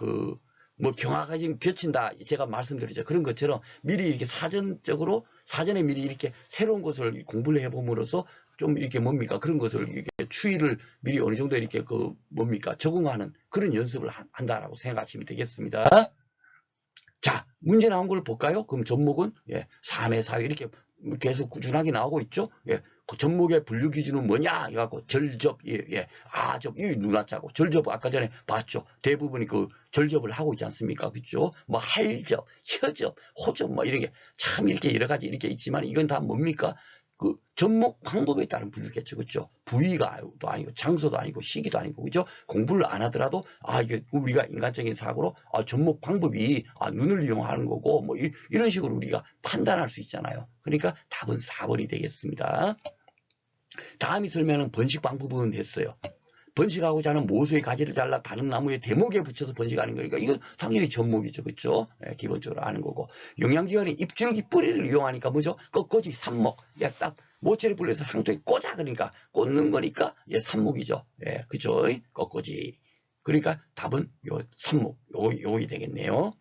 경화가 겹친다. 제가 말씀드리죠. 그런 것처럼 미리 이렇게 사전에 미리 이렇게 새로운 것을 공부를 해봄으로써 좀 이렇게 그런 것을 이렇게 추이를 미리 어느 정도 이렇게 적응하는 그런 연습을 한다라고 생각하시면 되겠습니다. 자, 문제 나온 걸 볼까요? 그럼 접목은 3회, 4회 이렇게 계속 꾸준하게 나오고 있죠? 그 접목의 분류 기준은 뭐냐? 이래갖고 절접, 아접, 이 눈아자고 절접 아까 전에 봤죠? 대부분이 절접을 하고 있지 않습니까? 그죠? 할접, 혀접, 호접 이런 게 참 이렇게 여러 가지 이렇게 있지만 이건 다 뭡니까? 접목 방법에 따른 분류겠죠. 그죠? 부위가도 아니고 장소도 아니고 시기도 아니고 그죠? 공부를 안 하더라도 이게 우리가 인간적인 사고로 접목 방법이 눈을 이용하는 거고 이런 식으로 우리가 판단할 수 있잖아요. 그러니까 답은 4번이 되겠습니다. 다음이 설명은 번식 방법은 했어요. 번식하고자 하는 모수의 가지를 잘라 다른 나무의 대목에 붙여서 번식하는 거니까 이건 당연히 접목이죠. 그렇죠? 기본적으로 하는 거고. 영양기관이 잎줄기 뿌리를 이용하니까 뭐죠? 꺾어지 삽목. 딱 모체를 불려서 상토에 꽂아 그러니까 꽂는 거니까 삽목이죠. 그죠? 꺾어지. 그러니까 답은 요 삽목. 요게 되겠네요.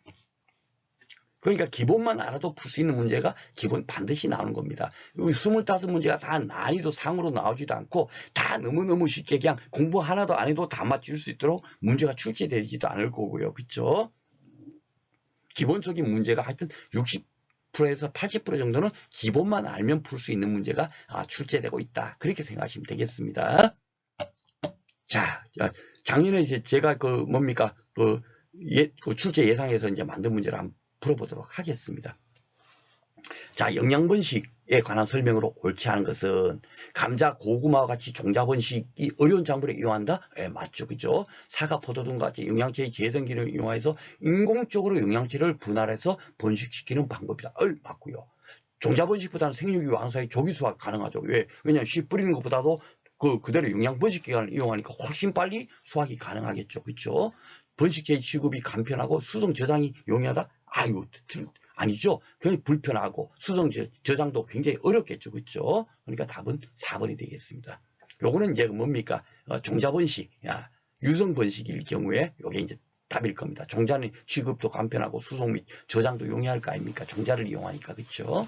그러니까 기본만 알아도 풀 수 있는 문제가 반드시 나오는 겁니다. 25문제가 다 난이도 상으로 나오지도 않고 다 너무너무 쉽게 그냥 공부 하나도 안 해도 다 맞출 수 있도록 문제가 출제되지도 않을 거고요. 그쵸? 기본적인 문제가 하여튼 70%에서 80% 정도는 기본만 알면 풀 수 있는 문제가 출제되고 있다. 그렇게 생각하시면 되겠습니다. 자, 작년에 이제 제가 그 출제 예상에서 이제 만든 문제를 한번 풀어보도록 하겠습니다. 자, 영양번식에 관한 설명으로 옳지 않은 것은 감자, 고구마와 같이 종자번식이 어려운 작물에 이용한다? 예, 맞죠. 그죠? 사과, 포도 등 같이 영양체의 재생 기능을 이용해서 인공적으로 영양체를 분할해서 번식시키는 방법이다. 맞고요. 종자번식보다는 생육이 왕사의 조기수확 가능하죠. 왜? 왜냐하면 씨 뿌리는 것보다도 그대로 영양번식 기간을 이용하니까 훨씬 빨리 수확이 가능하겠죠. 그죠? 번식제의 취급이 간편하고 수송 저장이 용이하다? 아니죠. 굉장히 불편하고 수송 저장도 굉장히 어렵겠죠. 그렇죠? 그러니까 답은 4번이 되겠습니다. 요거는 이제 뭡니까? 종자번식, 유성번식일 경우에 요게 이제 답일 겁니다. 종자는 취급도 간편하고 수송 및 저장도 용이할 거 아닙니까? 종자를 이용하니까. 그렇죠?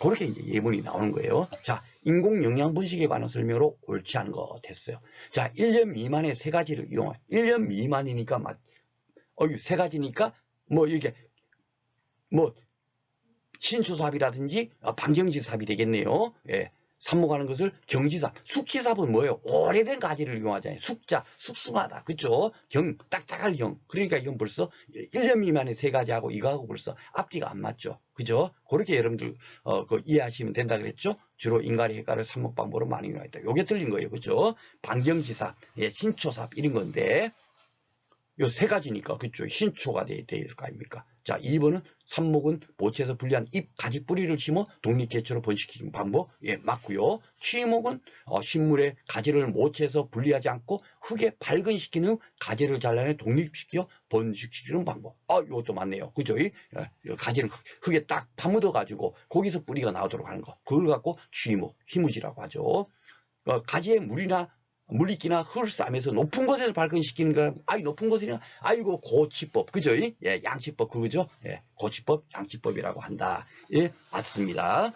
그렇게 이제 예문이 나오는 거예요. 자, 인공영양번식에 관한 설명으로 옳지 않은 거 됐어요. 자, 1년 미만의 세 가지를 이용할. 1년 미만이니까 세 가지니까 이렇게 신초삽이라든지 방경지삽이 되겠네요. 예. 삽목하는 것을 경지삽, 숙지삽은 뭐예요? 오래된 가지를 이용하잖아요. 숙숭하다. 그죠? 딱딱할 경. 그러니까 이건 벌써 1년 미만의 세 가지하고 이거하고 벌써 앞뒤가 안 맞죠. 그죠? 그렇게 여러분들 이해하시면 된다 그랬죠? 주로 인간의 헷갈을 삽목 방법으로 많이 이용했다. 요게 틀린 거예요. 그죠? 방경지삽, 신초삽 이런 건데 요 세 가지니까 그쵸 신초가 될 거 아닙니까? 자, 2번은 삽목은 모체에서 분리한 잎, 가지, 뿌리를 심어 독립개체로 번식시키는 방법 맞고요. 취목은 식물의 가지를 모체에서 분리하지 않고 흙에 발근시킨 후 가지를 잘라내 독립시켜 번식시키는 방법. 이것도 맞네요. 그죠? 가지를 흙에 딱 파묻어 가지고 거기서 뿌리가 나오도록 하는 거. 그걸 갖고 취목, 희무지라고 하죠. 가지에 물리기나 흙을 싸면서 높은 곳에서 발근시키는 거, 높은 곳이냐? 고치법, 그죠? 양치법, 그거죠? 고치법, 양치법이라고 한다. 맞습니다.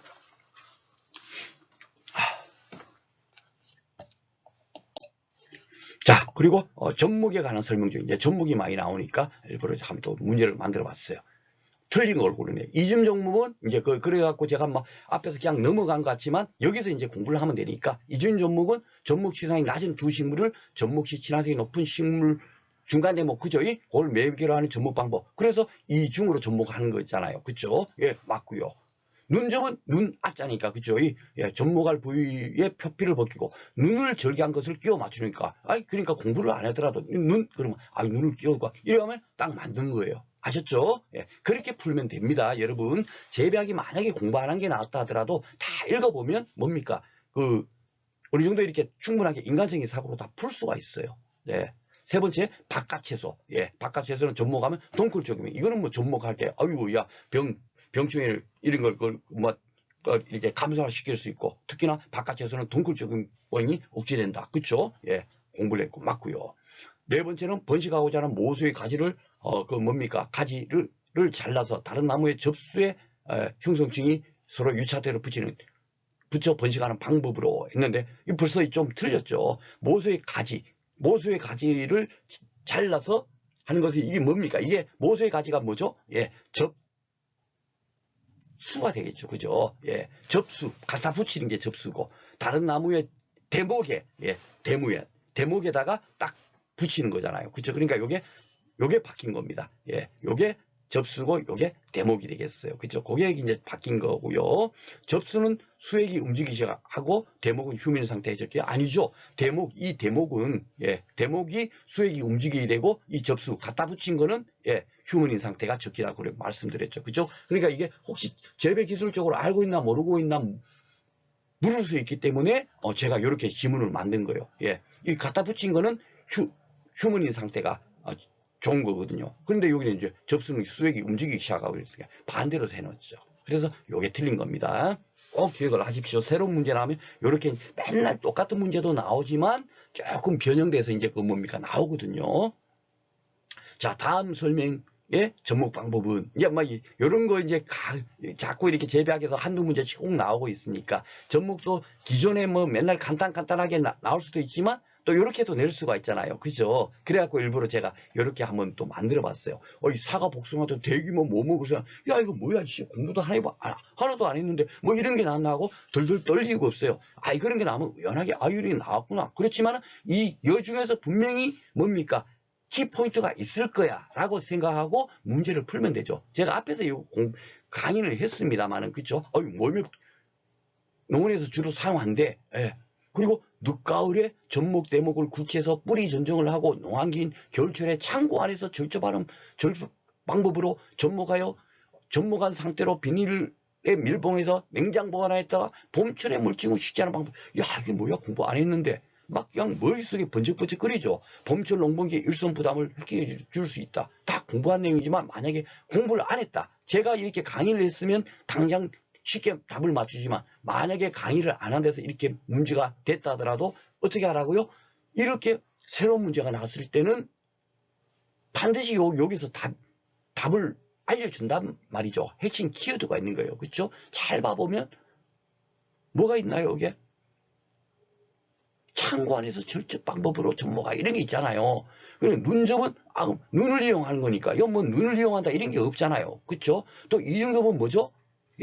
자, 그리고 접목에 관한 설명 중에 이제 접목이 많이 나오니까 일부러 한번 또 문제를 만들어 봤어요. 틀린 걸 고르네. 이중 접목은 이제 그래갖고 제가 앞에서 그냥 넘어간 것 같지만 여기서 이제 공부를 하면 되니까 이중 접목은 접목 시상이 낮은 두 식물을 접목 시 친화성이 높은 식물 중간 대목 그죠? 그걸 매개로 하는 접목 방법. 그래서 이중으로 접목하는 거 있잖아요. 그죠? 맞고요. 눈접은 눈 아자니까 그죠? 접목할 부위에 표피를 벗기고 눈을 절개한 것을 끼워 맞추니까 그러니까 공부를 안 하더라도 그러면 눈을 끼워가 이러면 딱 맞는 거예요. 아셨죠? 그렇게 풀면 됩니다. 여러분 재배학이 만약에 공부 안 한 게 나왔다 하더라도 다 읽어보면 뭡니까? 어느 정도 이렇게 충분하게 인간적인 사고로 다 풀 수가 있어요. 세 번째 바깥채소. 바깥채소는 접목하면 동클 쪽이면 이거는 접목할 때 병충해 이런 걸 이렇게 감소시킬 수 있고 특히나 바깥채소는 동클적인 원인이 억제된다. 그렇죠? 공부를 했고 맞고요. 네 번째는 번식하고자 하는 모수의 가지를 가지를 잘라서 다른 나무의 접수에 형성층이 서로 유차대로 붙여 번식하는 방법으로 했는데 벌써 좀 틀렸죠. 모수의 가지를 잘라서 하는 것이 이게 뭡니까? 이게 모수의 가지가 뭐죠? 접수가 되겠죠. 그죠? 접수 갖다 붙이는 게 접수고 다른 나무의 대목에다가 딱 붙이는 거잖아요. 그렇죠? 그러니까 요게 바뀐 겁니다. 요게 접수고 요게 대목이 되겠어요. 그렇죠? 그게 이제 바뀐 거고요. 접수는 수액이 움직이기 시작하고 대목은 휴면 상태에 적게 아니죠. 대목은 대목이 수액이 움직이게 되고 이 접수 갖다 붙인 거는 휴먼인 상태가 적기라고 말씀드렸죠. 그죠? 그러니까 이게 혹시 재배 기술적으로 알고 있나 모르고 있나 물을 수 있기 때문에 제가 이렇게 지문을 만든 거예요. 이 갖다 붙인 거는 휴먼인 상태가 좋은 거거든요. 그런데 여기는 이제 접수는 수액이 움직이기 시작하고 있으니까 반대로 해놓죠. 그래서 이게 틀린 겁니다. 꼭 기억을 하십시오. 새로운 문제 나오면 이렇게 맨날 똑같은 문제도 나오지만 조금 변형돼서 이제 나오거든요. 자, 다음 설명의 접목 방법은 이제 이런 거 이제 자꾸 이렇게 재배학에서 한두 문제씩 꼭 나오고 있으니까 접목도 기존에 맨날 간단하게 나올 수도 있지만 또 이렇게도 낼 수가 있잖아요. 그죠? 그래갖고 일부러 제가 이렇게 한번 또 만들어 봤어요. 이 사과 복숭아도 대규모 뭐 먹으세요. 야, 이거 뭐야, 씨, 공부도 하나도 안 했는데 뭐 이런 게 나왔나 하고 덜덜 떨리고 없어요. 그런 게 나오면 연하게 이런 게 나왔구나. 그렇지만 이 여중에서 분명히 뭡니까? 키포인트가 있을 거야 라고 생각하고 문제를 풀면 되죠. 제가 앞에서 강의를 했습니다만은, 그쵸? 월밀 농원에서 주로 사용한대. 예. 그리고 늦가을에 접목 대목을 구치해서 뿌리 전정을 하고 농한기인 겨울철에 창고 안에서 절조 방법으로 접목한 상태로 비닐에 밀봉해서 냉장 보관했다가 봄철에 물증 후 식재하는 방법. 야, 이게 뭐야, 공부 안 했는데. 막 그냥 머릿속에 번쩍번쩍거리죠. 봄철 농번기에 일손 부담을 획기해 줄 수 있다. 다 공부한 내용이지만 만약에 공부를 안 했다. 제가 이렇게 강의를 했으면 당장 쉽게 답을 맞추지만 만약에 강의를 안 한 데서 이렇게 문제가 됐다 하더라도 어떻게 하라고요? 이렇게 새로운 문제가 나왔을 때는 반드시 여기서 답을 알려준단 말이죠. 핵심 키워드가 있는 거예요. 그렇죠? 잘 봐보면 뭐가 있나요, 이게? 창고 안에서 절적 방법으로 접목하 이런 게 있잖아요. 그리고 눈접은 눈을 이용하는 거니까 뭐 눈을 이용한다 이런 게 없잖아요. 그렇죠? 또 이중접은 뭐죠?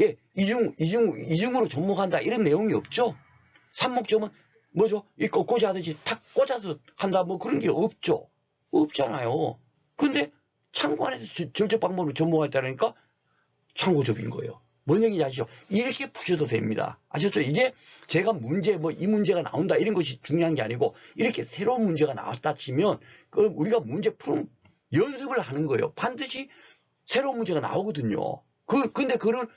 예, 이중으로 접목한다 이런 내용이 없죠. 삼목점은 뭐죠? 이 꽂고자 하듯이 탁 꽂아서 한다 뭐 그런 게 없죠. 없잖아요. 근데 창고 안에서 절적 방법으로 접목했다니까 창고접인 거예요. 뭔 얘기인지 아시죠? 이렇게 푸셔도 됩니다. 아셨죠? 이게 제가 이 문제가 나온다 이런 것이 중요한 게 아니고 이렇게 새로운 문제가 나왔다 치면 우리가 문제 푸는 연습을 하는 거예요. 반드시 새로운 문제가 나오거든요. 근데 그걸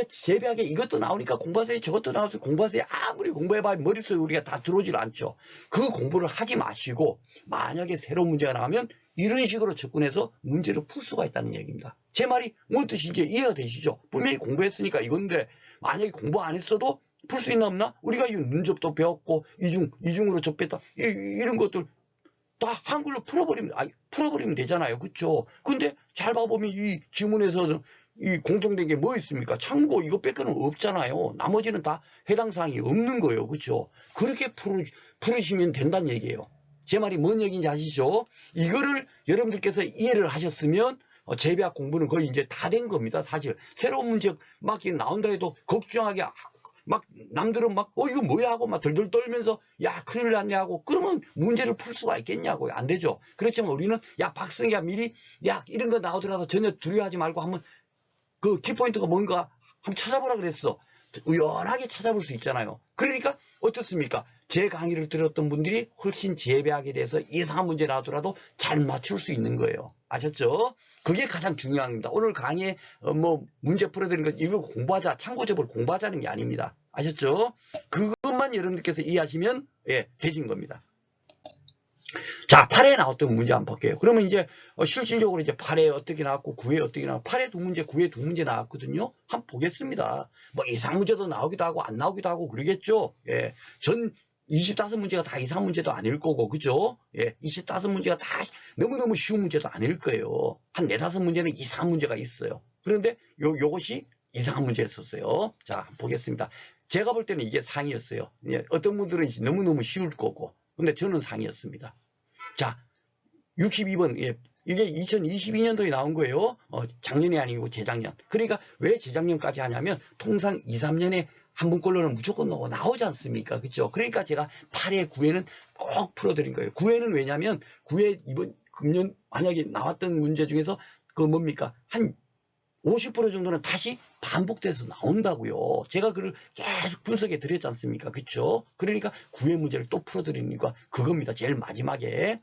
재배하게 이것도 나오니까 공부하세요. 저것도 나와서 공부하세요. 아무리 공부해봐야 머릿속에 우리가 다 들어오질 않죠. 그 공부를 하지 마시고 만약에 새로운 문제가 나오면 이런 식으로 접근해서 문제를 풀 수가 있다는 얘기입니다. 제 말이 뭔 뜻인지 이해가 되시죠? 분명히 공부했으니까 이건데 만약에 공부 안 했어도 풀 수 있나 없나? 우리가 이 눈접도 배웠고 이중으로 접했다 이런 것들 다 한글로 풀어버리면 되잖아요. 그쵸? 근데 잘 봐보면 이 지문에서 이 공통된 게 뭐 있습니까? 창고 이거 뺏기는 없잖아요. 나머지는 다 해당 사항이 없는 거예요. 그렇죠? 그렇게 풀으시면 된다는 얘기예요. 제 말이 뭔 얘기인지 아시죠? 이거를 여러분들께서 이해를 하셨으면 재배학 공부는 거의 이제 다 된 겁니다. 사실 새로운 문제 막 나온다 해도 걱정하게 막 남들은 이거 뭐야 하고 막 덜덜 떨면서 야 큰일 났네 하고 그러면 문제를 풀 수가 있겠냐고요. 안 되죠. 그렇지만 우리는 야 박승희야 미리 야 이런 거 나오더라도 전혀 두려워하지 말고 한번 그 키포인트가 뭔가 한번 찾아보라 그랬어. 의연하게 찾아볼 수 있잖아요. 그러니까 어떻습니까? 제 강의를 들었던 분들이 훨씬 재배학에 대해서 이상한 문제 나오더라도 잘 맞출 수 있는 거예요. 아셨죠? 그게 가장 중요한 겁니다. 오늘 강의에 문제 풀어드리는 건 이거 공부하자, 참고접을 공부하자는 게 아닙니다. 아셨죠? 그것만 여러분들께서 이해하시면 되신 겁니다. 자, 8회 나왔던 문제 한번 볼게요. 그러면 이제 실질적으로 이제 8회 어떻게 나왔고 9회 어떻게 나왔고 8회 2문제, 9회 2문제 나왔거든요. 한번 보겠습니다. 이상 문제도 나오기도 하고 안 나오기도 하고 그러겠죠. 예. 전 25문제가 다 이상 문제도 아닐 거고, 그죠? 예. 25문제가 다 너무너무 쉬운 문제도 아닐 거예요. 한 4, 5문제는 이상한 문제가 있어요. 그런데 요것이 이상한 문제였었어요. 자, 보겠습니다. 제가 볼 때는 이게 상이었어요. 예. 어떤 분들은 너무너무 쉬울 거고, 근데 저는 상이었습니다. 자, 62번. 예. 이게 2022년도에 나온 거예요. 작년이 아니고 재작년. 그러니까 왜 재작년까지 하냐면 통상 2, 3년에 한 분꼴로는 무조건 나오지 않습니까? 그렇죠? 그러니까 제가 8회, 9회는 꼭 풀어드린 거예요. 9회는 왜냐면 9회 이번 금년 만약에 나왔던 문제 중에서 뭡니까? 한 50% 정도는 다시 반복돼서 나온다고요. 제가 그걸 계속 분석해 드렸지 않습니까? 그렇죠? 그러니까 9회 문제를 또 풀어드리는 이유가 그겁니다. 제일 마지막에.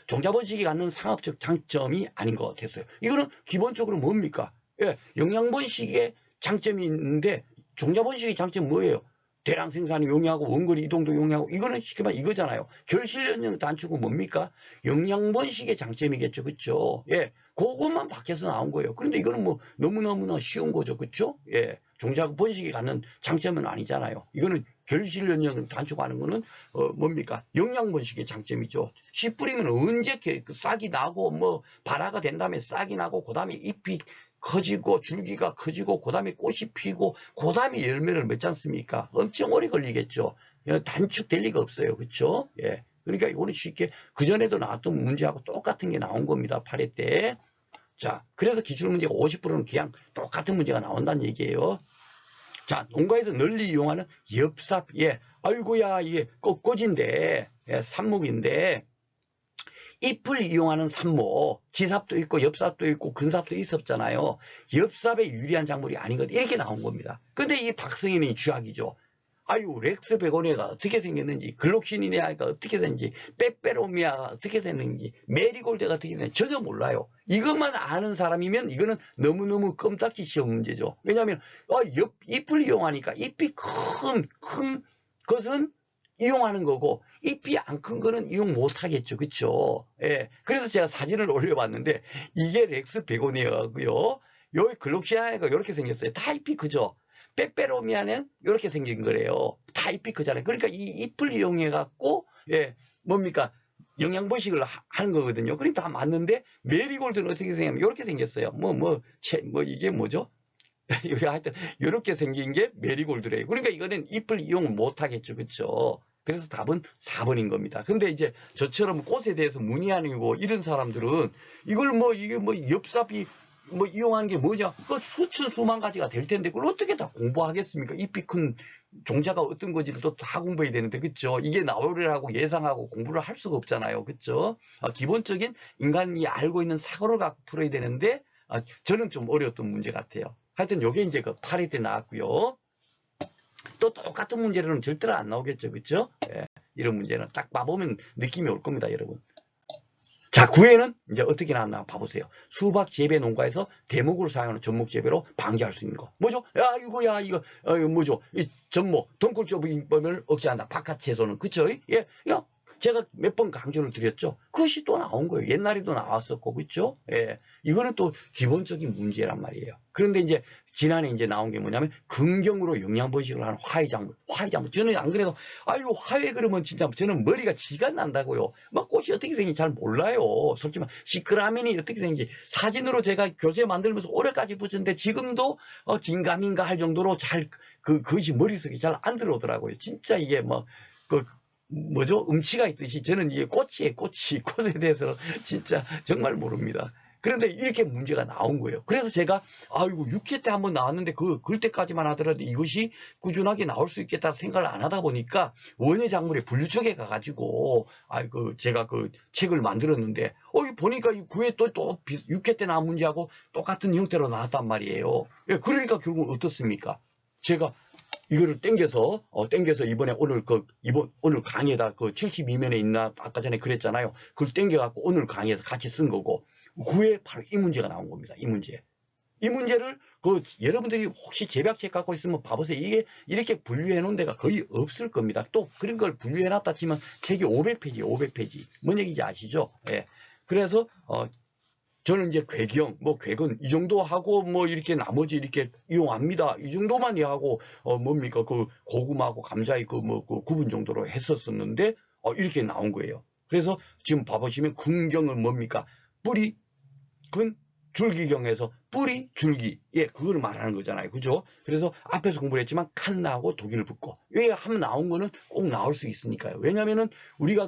종자번식이 갖는 상업적 장점이 아닌 것 같았어요. 이거는 기본적으로 뭡니까? 예, 영양번식의 장점이 있는데 종자번식의 장점은 뭐예요? 대량 생산이 용이하고 원거리 이동도 용이하고 이거는 쉽게 말하면 이거잖아요. 결실연령 단축은 뭡니까? 영양번식의 장점이겠죠. 그렇죠? 예, 그것만 밖에서 나온 거예요. 그런데 이거는 너무너무나 쉬운 거죠. 그렇죠? 예, 종자번식이 갖는 장점은 아니잖아요. 이거는 결실연령 단축하는 거는 뭡니까? 영양번식의 장점이죠. 씨 뿌리면 언제 싹이 나고 발화가 된 다음에 싹이 나고 그 다음에 잎이 커지고 줄기가 커지고 그 다음에 꽃이 피고 그 다음에 열매를 맺지 않습니까? 엄청 오래 걸리겠죠. 단축될 리가 없어요. 그렇죠? 예. 그러니까 이거는 쉽게 그전에도 나왔던 문제하고 똑같은 게 나온 겁니다. 8회 때. 자, 그래서 기출문제가 50%는 그냥 똑같은 문제가 나온다는 얘기예요. 자, 농가에서 널리 이용하는 엽삽. 예. 아이고야, 이게 꽃꽂인데, 예, 삽목인데, 잎을 이용하는 삽목, 지삽도 있고 엽삽도 있고 근삽도 있었잖아요. 엽삽에 유리한 작물이 아니거든. 이렇게 나온 겁니다. 근데 이 박승인이 쥐약이죠. 아유, 렉스 베고니아가 어떻게 생겼는지, 글록시니아가 어떻게 생겼는지, 빼빼로미아가 어떻게 생겼는지, 메리골드가 어떻게 생겼는지 전혀 몰라요. 이것만 아는 사람이면 이거는 너무너무 껌딱지 시험 문제죠. 왜냐하면 잎을 이용하니까 잎이 큰 것은 이용하는 거고 잎이 안 큰 거는 이용 못 하겠죠. 그렇죠? 예. 그래서 제가 사진을 올려봤는데 이게 렉스 베고니아고요. 여기 글록시아가 이렇게 생겼어요. 다 잎이 크죠. 빼빼로미아는 이렇게 생긴 거래요. 다 잎이 크잖아요. 그러니까 이 잎을 이용해 갖고 예, 뭡니까? 영양분식을 하는 거거든요. 그러니까 다 맞는데 메리골드는 어떻게 생겼냐면 이렇게 생겼어요. 이게 뭐죠? 하여튼 이렇게 생긴 게 메리골드래요. 그러니까 이거는 잎을 이용 못 하겠죠. 그렇죠? 그래서 답은 4번인 겁니다. 근데 이제 저처럼 꽃에 대해서 문의하는 이런 사람들은 이걸 이게 엽삽이 이용하는 게 뭐냐? 그 수천 수만 가지가 될 텐데 그걸 어떻게 다 공부하겠습니까? 잎이 큰 종자가 어떤 건지를 또 다 공부해야 되는데, 그렇죠? 이게 나오리라고 예상하고 공부를 할 수가 없잖아요. 그렇죠? 기본적인 인간이 알고 있는 사고를 갖고 풀어야 되는데 저는 좀 어려웠던 문제 같아요. 하여튼 요게 이제 그 8회 때 나왔고요. 또 똑같은 문제로는 절대로 안 나오겠죠. 그렇죠? 예, 이런 문제는 딱 봐보면 느낌이 올 겁니다, 여러분. 자, 9회는 이제 어떻게 나왔나 봐보세요. 수박 재배 농가에서 대목으로 사용하는 접목 재배로 방지할 수 있는 거. 뭐죠? 이거 뭐죠? 이 접목, 덩굴조비법을 억제한다. 바깥 채소는. 그쵸? 예, 야, 제가 몇 번 강조를 드렸죠. 그것이 또 나온 거예요. 옛날에도 나왔었고, 그쵸? 예. 이거는 또 기본적인 문제란 말이에요. 그런데 이제 지난해 이제 나온 게 뭐냐면 긍정으로 영양번식을 하는 화훼작물. 저는 안 그래도 화훼 그러면 진짜 저는 머리가 지가 난다고요. 막 꽃이 어떻게 생긴지 잘 몰라요. 솔직히 말 시크라멘이 어떻게 생긴지 사진으로 제가 교재 만들면서 올해까지 붙였는데 지금도 긴가민가 할 정도로 그것이 머릿속에 잘 안 들어오더라고요. 진짜 이게 뭐죠? 음치가 있듯이 저는 이게 꽃에 대해서는 진짜 정말 모릅니다. 그런데 이렇게 문제가 나온 거예요. 그래서 제가 6회 때 한번 나왔는데 그때까지만 하더라도 이것이 꾸준하게 나올 수 있겠다 생각을 안 하다 보니까 원예 작물의 분류 쪽에 가가지고 제가 그 책을 만들었는데 보니까 이 9회 또 6회 때 나온 문제하고 똑같은 형태로 나왔단 말이에요. 예, 그러니까 결국은 어떻습니까? 제가 이거를 땡겨서 이번에 오늘 강의에다 72면에 있나 아까 전에 그랬잖아요. 그걸 땡겨갖고 오늘 강의에서 같이 쓴 거고 9회 바로 이 문제가 나온 겁니다. 이 문제를 여러분들이 혹시 재배학책 갖고 있으면 봐보세요. 이게 이렇게 분류해 놓은 데가 거의 없을 겁니다. 또 그런 걸 분류해 놨다 치면 책이 500페이지. 뭔 얘기인지 아시죠? 예. 그래서 저는 이제 궤근 이 정도 하고 이렇게 나머지 이렇게 이용합니다. 이 정도만 하고 고구마하고 감자의 구분 정도로 했었는데 이렇게 나온 거예요. 그래서 지금 봐보시면 긍경은 뭡니까? 뿌리, 근, 줄기경에서 뿌리, 줄기. 예, 그걸 말하는 거잖아요. 그죠? 그래서 앞에서 공부를 했지만 칸나하고 독일 붙고. 왜 한번 나온 거는 꼭 나올 수 있으니까요. 왜냐면은 우리가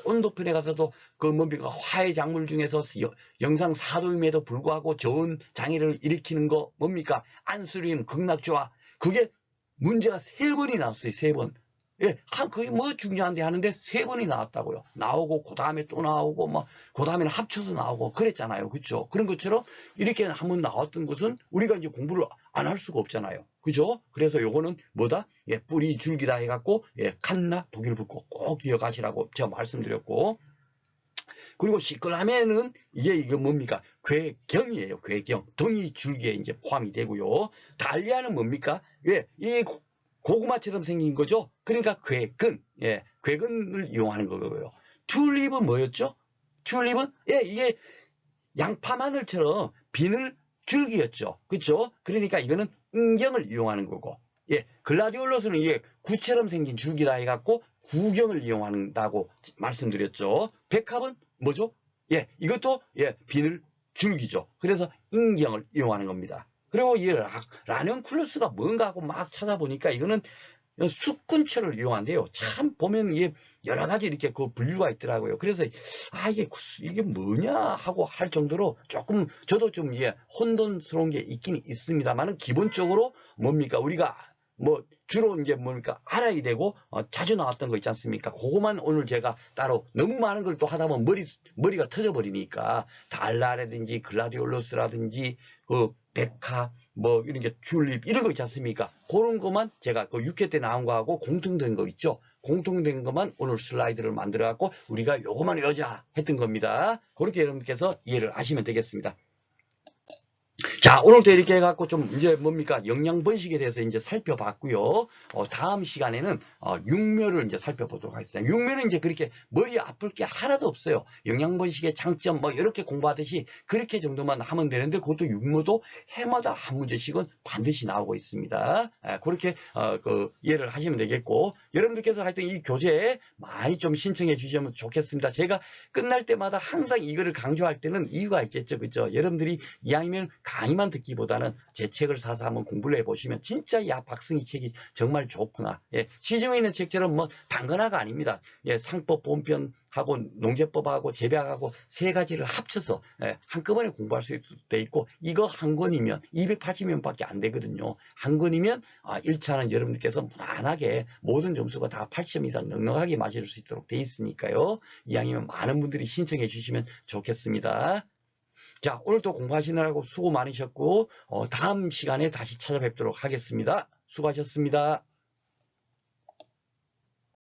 온도편에 가서도 화훼 작물 중에서 영상 4도임에도 불구하고 좋은 장애를 일으키는 거 안수림, 극락조화. 그게 문제가 3번이 나왔어요. 3번. 예, 그게 중요한데 하는데 3번이 나왔다고요. 나오고, 그 다음에 또 나오고, 그 다음에는 합쳐서 나오고, 그랬잖아요. 그죠? 그런 것처럼 이렇게 한번 나왔던 것은 우리가 이제 공부를 안 할 수가 없잖아요. 그죠? 그래서 요거는 예, 뿌리 줄기다 해갖고, 예, 칸나 독일 붙고 꼭 기억하시라고 제가 말씀드렸고, 그리고 시끌라멘은 이게 뭡니까? 궤경이에요. 궤경. 덩이 줄기에 이제 포함이 되고요. 달리아는 뭡니까? 예, 이 고구마처럼 생긴 거죠. 그러니까 궤근, 예, 궤근을 이용하는 거고요. 튤립은 뭐였죠? 튤립은 예, 이게 양파 마늘처럼 비늘 줄기였죠. 그렇죠? 그러니까 이거는 인경을 이용하는 거고, 예, 글라디올러스는 이게 구처럼 생긴 줄기다 해갖고 구경을 이용한다고 말씀드렸죠. 백합은 뭐죠? 예, 이것도 예, 비늘 줄기죠. 그래서 인경을 이용하는 겁니다. 그리고 이 라뇽쿨러스가 뭔가 하고 막 찾아보니까 이거는 숙군처를 이용한대요. 참 보면 이게 여러 가지 이렇게 그 분류가 있더라고요. 그래서 이게 뭐냐 하고 할 정도로 조금 저도 좀 이게 혼돈스러운 게 있긴 있습니다만은 기본적으로 뭡니까 우리가 뭐 주로 이제 뭡니까 알아야 되고 자주 나왔던 거 있지 않습니까? 그거만 오늘 제가 따로 너무 많은 걸 또 하다 보면 머리가 터져버리니까 달라라든지 글라디올러스라든지 그 백화 뭐 이런 게 튤립 이런 거 있지 않습니까? 그런 것만 제가 그 6회 때 나온 거하고 공통된 거 있죠. 공통된 것만 오늘 슬라이드를 만들어 갖고 우리가 요것만 외우자 했던 겁니다. 그렇게 여러분께서 이해를 하시면 되겠습니다. 자, 오늘도 이렇게 해갖고 좀 이제 뭡니까 영양 번식에 대해서 이제 살펴봤고요. 다음 시간에는 육묘를 이제 살펴보도록 하겠습니다. 육묘는 이제 그렇게 머리 아플 게 하나도 없어요. 영양 번식의 장점 뭐 이렇게 공부하듯이 그렇게 정도만 하면 되는데 그것도 육묘도 해마다 한 문제씩은 반드시 나오고 있습니다. 그렇게 그 이해를 하시면 되겠고 여러분들께서 하여튼 이 교재 많이 좀 신청해 주시면 좋겠습니다. 제가 끝날 때마다 항상 이거를 강조할 때는 이유가 있겠죠, 그죠? 여러분들이 이왕이면 강의만 듣기보다는 제 책을 사서 한번 공부를 해보시면 진짜 야 박승희 책이 정말 좋구나. 예, 시중에 있는 책처럼 뭐 단거나가 아닙니다. 예, 상법 본편하고 농제법하고 재배학하고 세 가지를 합쳐서 한꺼번에 공부할 수 돼 있고 이거 한 권이면 280면밖에 안 되거든요. 한 권이면 1차는 여러분들께서 무난하게 모든 점수가 다 80점 이상 넉넉하게 맞을 수 있도록 돼 있으니까요. 이왕이면 많은 분들이 신청해 주시면 좋겠습니다. 자, 오늘도 공부하시느라고 수고 많으셨고 다음 시간에 다시 찾아뵙도록 하겠습니다. 수고하셨습니다.